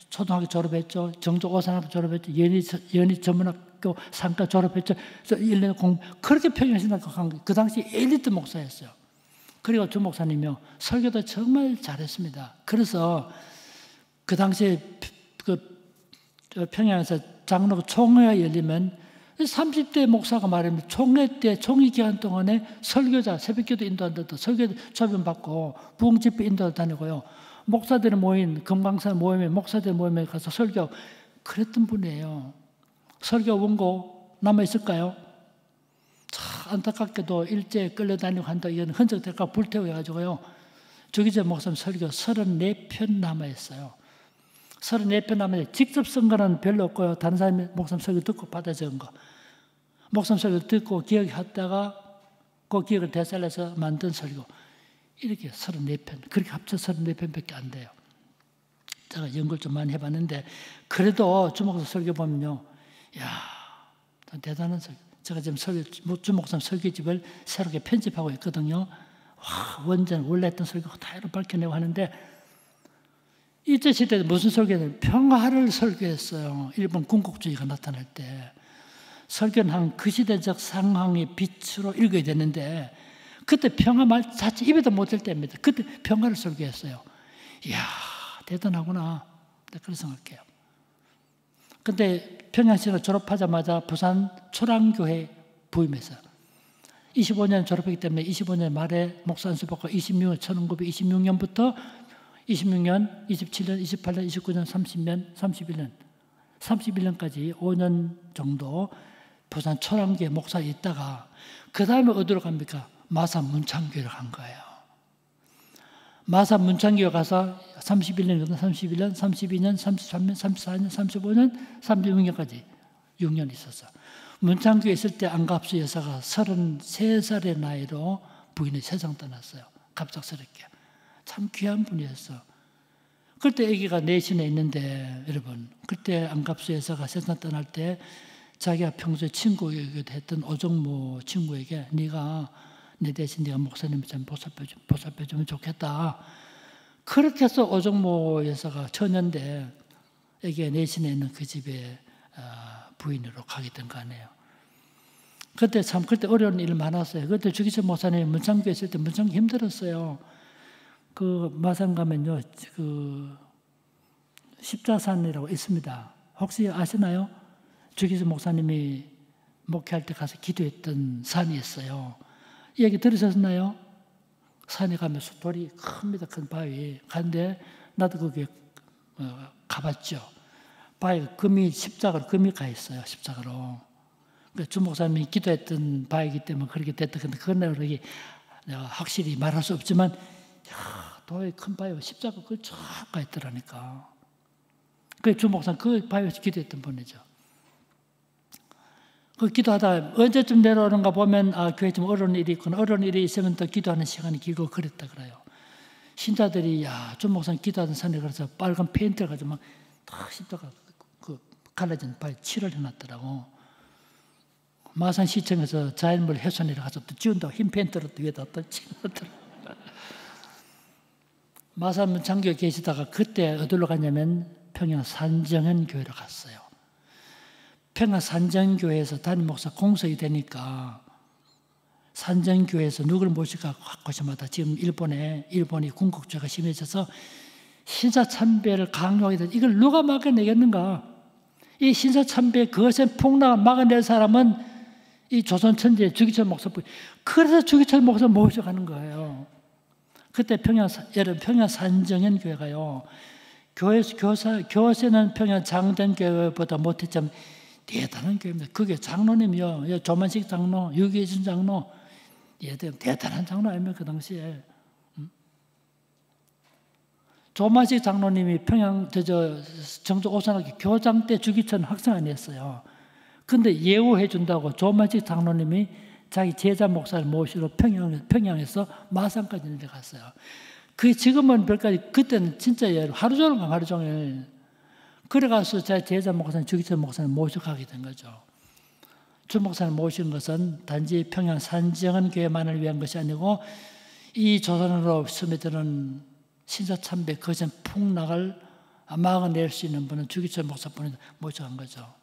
초등학교 졸업했죠. 정조 오산학교 졸업했죠. 연희 전문학교 상가 졸업했죠. 1년 공부. 그렇게 평양신학교 간 거예요. 그 당시 엘리트 목사였어요. 그리고 주 목사님이요. 설교도 정말 잘했습니다. 그래서 그 당시에 평양에서 장로 총회가 열리면 30대 목사가 말하면 총회 때 총회 기간 동안에 설교자 새벽기도 인도한다도 설교 초빙받고 부흥집회 인도 다니고요. 목사들 모인 금강산 모임에 목사들 모임에 가서 설교하고 그랬던 분이에요. 설교 원고 남아 있을까요? 참 안타깝게도 일제에 끌려다니고 한다 이건 흔적될까 불태워 가지고요. 주기철 목사님 설교 34편 남아 있어요. 34편 남아 직접 쓴 거는 별로 없고요. 다른 사람이 목사님 설교 듣고 받아 적은 거. 목사님 설교 듣고 기억했다가 그 기억을 되살려서 만든 설교. 이렇게 34편, 그렇게 합쳐 34편밖에 안 돼요. 제가 연구를 좀 많이 해봤는데, 그래도 주목사 설교 보면요, 이야, 대단한 설교. 제가 지금 주목사 설교집을 새롭게 편집하고 있거든요. 와, 원래 했던 설교 그대로 밝혀내고 하는데, 일제 시대에 무슨 설교는 평화를 설교했어요. 일본 군국주의가 나타날 때. 설교는 한 그 시대적 상황의 빛으로 읽어야 되는데, 그때 평화 말 자체 입에도 못 댈 때입니다. 그때 평화를 설교했어요. 이야, 대단하구나. 그렇게 생각해요. 근데 평양신학을 졸업하자마자 부산 초랑교회 부임했어요. 25년 졸업했기 때문에 25년 말에 목사 안수 받고 1926년부터 26년, 27년, 28년, 29년, 30년, 31년까지 5년 정도 부산 초랑교회 목사에 있다가 그 다음에 어디로 갑니까? 마산 문창교회를 간 거예요. 마산 문창교회 가서 31년, 32년, 33년, 34년, 35년, 36년까지 6년 있었어. 문창교회 있을 때 안갑수 여사가 33살의 나이로 부인이 세상 떠났어요. 갑작스럽게. 참 귀한 분이었어. 그때 아기가 내신에 있는데 여러분 그때 안갑수 여사가 세상 떠날 때 자기가 평소에 친구에게 했던 오정모 친구에게 네가 내 대신 네가 목사님 좀 보살펴주면 좋겠다. 그렇게 해서 오정모 여사가 처녀인데 애기가 내신에 있는 그 집에 부인으로 가게 된 거 아니에요. 그때 어려운 일 많았어요. 그때 주기철 목사님이 문창교에 있을 때 문창교 힘들었어요. 그 마산 가면요, 그 십자산이라고 있습니다. 혹시 아시나요? 주기철 목사님이 목회할 때 가서 기도했던 산이 있어요. 이 얘기 들으셨나요? 산에 가면서 돌이 큽니다. 큰 바위. 가는데 나도 거기에 가봤죠. 바위가 십자가로 금이 가 있어요. 십자가로. 주 목사님이 기도했던 바위이기 때문에 그렇게 됐다. 근데 그날 여기 확실히 말할 수 없지만 돌이 큰 바위가 십자가 그걸 쫙 가 있더라니까. 그 주 목사님 그 바위에서 기도했던 분이죠. 그 기도하다 언제쯤 내려오는가 보면 교회 좀 어려운 일이 있구나. 어려운 일이 있으면 또 기도하는 시간이 길고 그랬다 그래요. 신자들이 주 목사님 기도하던 산에 가서 빨간 페인트를 가지고 막 십자가 갈라진 바에 칠을 해놨더라고. 마산시청에서 자연물 훼손이라 가서 또 지운다고 흰 페인트를 위에다 또 칠해놨더라고. 마산 장교에 계시다가 그때 어디로 갔냐면 평양 산정현 교회로 갔어요. 평양 산정교회에서 담임 목사 공석이 되니까 산정교회에서 누구를 모실까 곳마다 지금 일본이 군국주의가 심해져서 신사참배를 강요하게 돼서 이걸 누가 막아내겠는가? 이 신사참배 그것에 폭락을 막아낼 사람은 이 조선 천재 주기철 목사뿐. 그래서 주기철 목사 모셔가는 거예요. 그때 평양 산정현 교회가요. 교세는 평양 장전교회보다 못했지만 대단한 교회입니다. 그게 장로님이요. 조만식 장로, 유기준 장로, 대단한 장로 아닙니까, 그 당시에. 조만식 장로님이 평양, 정조 오산학교 교장 때 주기천 학생 아니었어요. 근데 예우해 준다고 조만식 장로님이 자기 제자 목사를 모시러 평양에서 마산까지 내려갔어요. 그 지금은 별까지, 그때는 진짜 하루 종일. 그래가서 제 제자 목사님, 주기천 목사님 모시고 가게 된 거죠. 주 목사님 모신 것은 단지 평양 산정현 교회만을 위한 것이 아니고 이 조선으로 스며드는 신사참배 거센 폭락을 막아낼 수 있는 분은 주기천 목사분이 모셔간 거죠.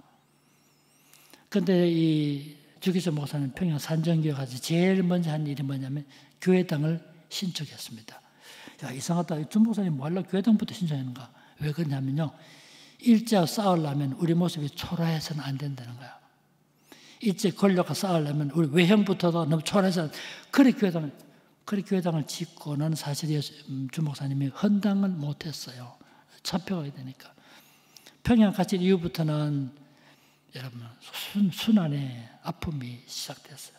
그런데 이 주기천 목사님 평양 산정교회 가서 제일 먼저 한 일이 뭐냐면 교회당을 신축했습니다. 야, 이상하다. 주 목사님 뭐 하려고 교회당부터 신청했는가? 왜 그러냐면요. 일제와 싸우려면 우리 모습이 초라해서는 안 된다는 거야. 일제 권력과 싸우려면 우리 외형부터도 너무 초라해서 그래 교회당을 짓고는 사실 주 목사님이 헌당을 못했어요. 잡혀가야 되니까. 평양 갔을 이후부터는 여러분 순환의 아픔이 시작됐어요.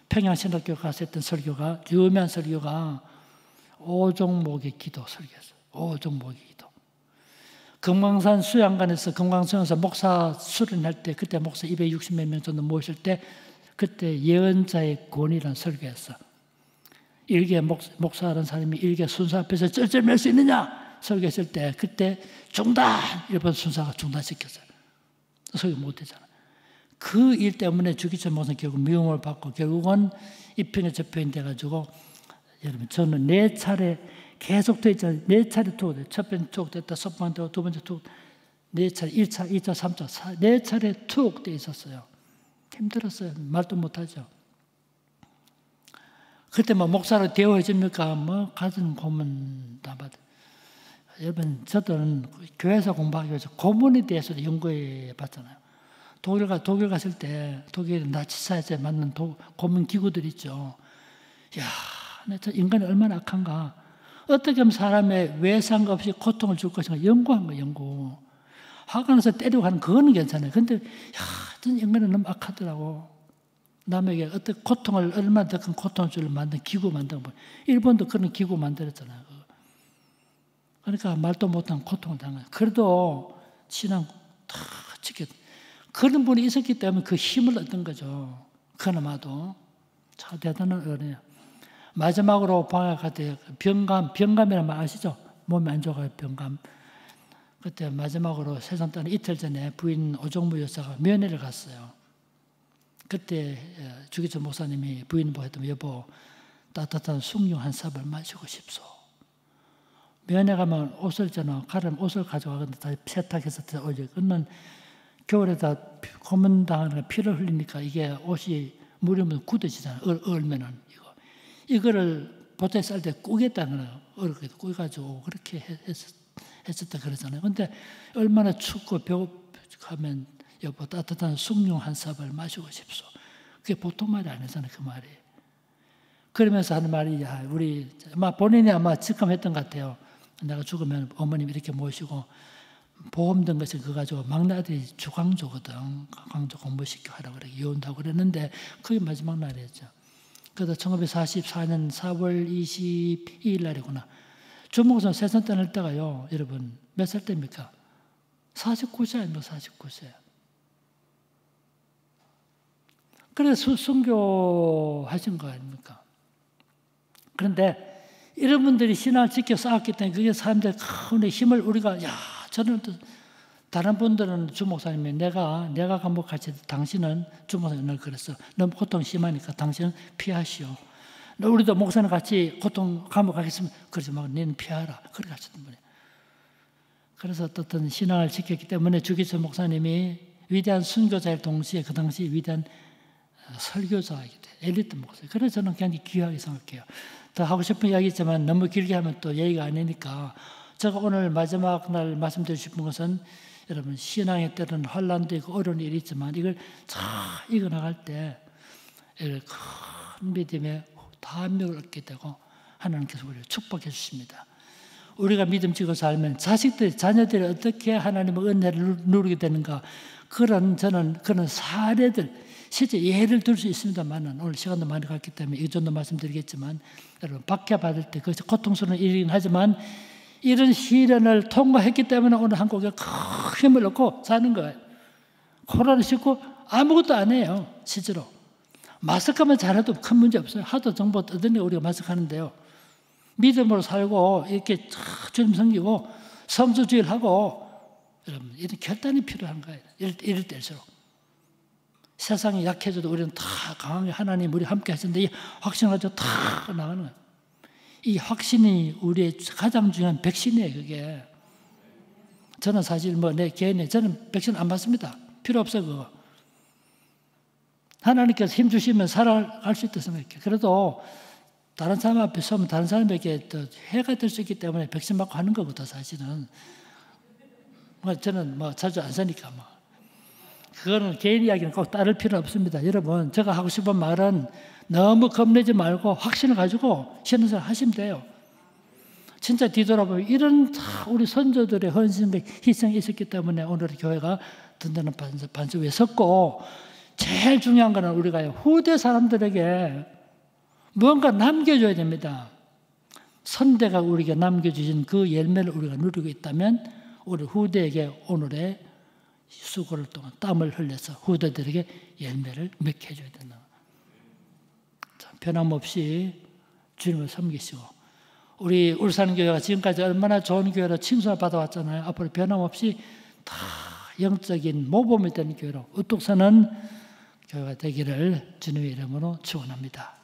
평양신학교 가서 했던 설교가 유명한 설교가 오종목의 기도 설교였어요. 오종목의 기도. 금강산 수양관에서 금강산에서 목사 수련할 때 그때 목사 260몇 명 정도 모실 때 그때 예언자의 권위라는 설교였어. 일개 목사라는 사람이 일개 순사 앞에서 쩔쩔맬 수 있느냐 설교했을 때 그때 중단! 일본 순사가 중단시켰어요. 설교 못했잖아. 그 일 때문에 주기천 목사는 결국 미움을 받고 결국은 이편에 저편이 돼가지고 여러분 저는 4차례 계속 돼 있잖아요. 4차례 투옥. 첫 번째 투옥됐다. 첫 번째, 두 번째 투옥. 4차례, 1차, 2차, 3차, 4차례 투옥돼 있었어요. 힘들었어요. 말도 못하죠. 그때 뭐 목사로 대우해줍니까? 뭐 가진 고문 다 받아. 여러분 저들은 교회에서 공부하기 위해서 고문에 대해서도 연구해 봤잖아요. 독일 갔을 때 독일 나치사에 맞는 고문 기구들 있죠. 이야, 저 인간이 얼마나 악한가. 어떻게 하면 사람의 외상 없이 고통을 줄 것인가 연구한 거예요. 연구. 화가 나서 때리고 하는 그거는 괜찮아요. 근데 저 인간은 너무 악하더라고. 남에게 어떤 고통을 얼마나 더 큰 고통을 주려 만든 기구 만든 거. 일본도 그런 기구 만들었잖아요. 그러니까 말도 못한 고통을 당해요. 그래도 신앙 다 지켰. 그런 분이 있었기 때문에 그 힘을 얻은 거죠. 그나마도 참 대단한 은혜예요. 마지막으로 방학할 때 병감이라는 말 아시죠? 몸이 안 좋아요, 병감. 그때 마지막으로 세상 떠나 이틀 전에 부인 오종무 여사가 면회를 갔어요. 그때 주기철 목사님이 부인 보고 했더니 여보 따뜻한 숭늉 한 삽을 마시고 싶소. 면회 가면 옷을 가려면 옷을 가져가는데 다 세탁해서 올려. 그러면 겨울에다 고문당하는 피를 흘리니까 이게 옷이 물이면 굳어지잖아요. 얼면은. 이거를 보태 쌀 때 꾸겠다는 거예요. 어렵게 꾸가지고 그렇게 했었다 그러잖아요. 근데 얼마나 춥고 배고프면 여보 따뜻한 숭늉 한 삽을 마시고 싶소. 그게 보통 말이 아니잖아요. 그 말이. 그러면서 하는 말이 우리 아마 본인이 아마 직감했던 것 같아요. 내가 죽으면 어머님 이렇게 모시고 보험 든 것을 그거 가지고 막내 아들이 주광조거든. 광조 공부시켜 하라고 그래 이혼다고 그랬는데 그게 마지막 날이었죠. 그래서 1944년 4월 22일 날이구나. 주목선 세상 떠날 때가요. 여러분 몇 살 때입니까? 49세입니다. 49세. 그래서 순교하신 거 아닙니까? 그런데 이런 분들이 신앙을 지켜 쌓았기 때문에 그게 사람들의 큰 힘을 우리가 저는 또 다른 분들은 주목사님이 내가 감옥같이 당신은 주목사님 늘 그랬어. 너무 고통 심하니까 당신은 피하시오. 우리도 목사님 같이 고통 감옥 가겠으면 그러지 말고 너는 피하라. 그렇게 하셨던 분이에요. 그래서 어떤 신앙을 지켰기 때문에 주기철 목사님이 위대한 순교자의 동시에 그 당시 위대한 설교자이기도 해요. 엘리트 목사님. 그래서 저는 굉장히 귀하게 생각해요. 더 하고 싶은 이야기 있지만 너무 길게 하면 또 예의가 아니니까 제가 오늘 마지막 날 말씀드리고 싶은 것은 여러분 신앙의 때는 환난도 있고 어려운 일이 있지만 이걸 잘 이겨나갈 때 큰 믿음의 담력을 얻게 되고 하나님께서 우리를 축복해 주십니다. 우리가 믿음 지고 살면 자녀들이 어떻게 하나님의 은혜를 누리게 되는가 저는 그런 사례들 실제 예를 들 수 있습니다만 오늘 시간도 많이 갔기 때문에 이 정도 말씀드리겠지만 여러분 박해받을 때 그것이 고통스러운 일이긴 하지만 이런 시련을 통과했기 때문에 오늘 한국에 큰 힘을 얻고 사는 거예요. 코로나 싣고 아무것도 안 해요. 실제로. 마스크만 잘해도 큰 문제 없어요. 하도 정보 떠드니 우리가 마스크 하는데요. 믿음으로 살고 이렇게 주님 섬기고 성수주의를 하고 여러분 이런 결단이 필요한 거예요. 이럴 때일수록. 세상이 약해져도 우리는 다 강하게 하나님 우리 함께 하시는데 이 확신을 가지고 다 나가는 거예요. 이 확신이 우리의 가장 중요한 백신이에요. 그게. 저는 사실 내 개인에 저는 백신 안 받습니다. 필요 없어요. 그거. 하나님께서 힘 주시면 살아갈 수 있다고 생각해요. 그래도 다른 사람 앞에 서면 다른 사람에게 또 해가 될 수 있기 때문에 백신 맞고 하는 거거든 사실은. 저는 자주 안 사니까 그거는 개인 이야기는 꼭 따를 필요 없습니다. 여러분 제가 하고 싶은 말은 너무 겁내지 말고 확신을 가지고 신앙생활 하시면 돼요. 진짜 뒤돌아보면 이런 우리 선조들의 헌신과 희생이 있었기 때문에 오늘 교회가 든든한 반석 위에 섰고 제일 중요한 거는 우리가 후대 사람들에게 무언가 남겨줘야 됩니다. 선대가 우리에게 남겨주신 그 열매를 우리가 누리고 있다면 우리 후대에게 오늘의 수고를 동안 땀을 흘려서 후대들에게 열매를 맺게 해줘야 된다. 변함없이 주님을 섬기시고 우리 울산교회가 지금까지 얼마나 좋은 교회로 칭송을 받아왔잖아요. 앞으로 변함없이 다 영적인 모범이 되는 교회로 우뚝 서는 교회가 되기를 주님의 이름으로 축원합니다.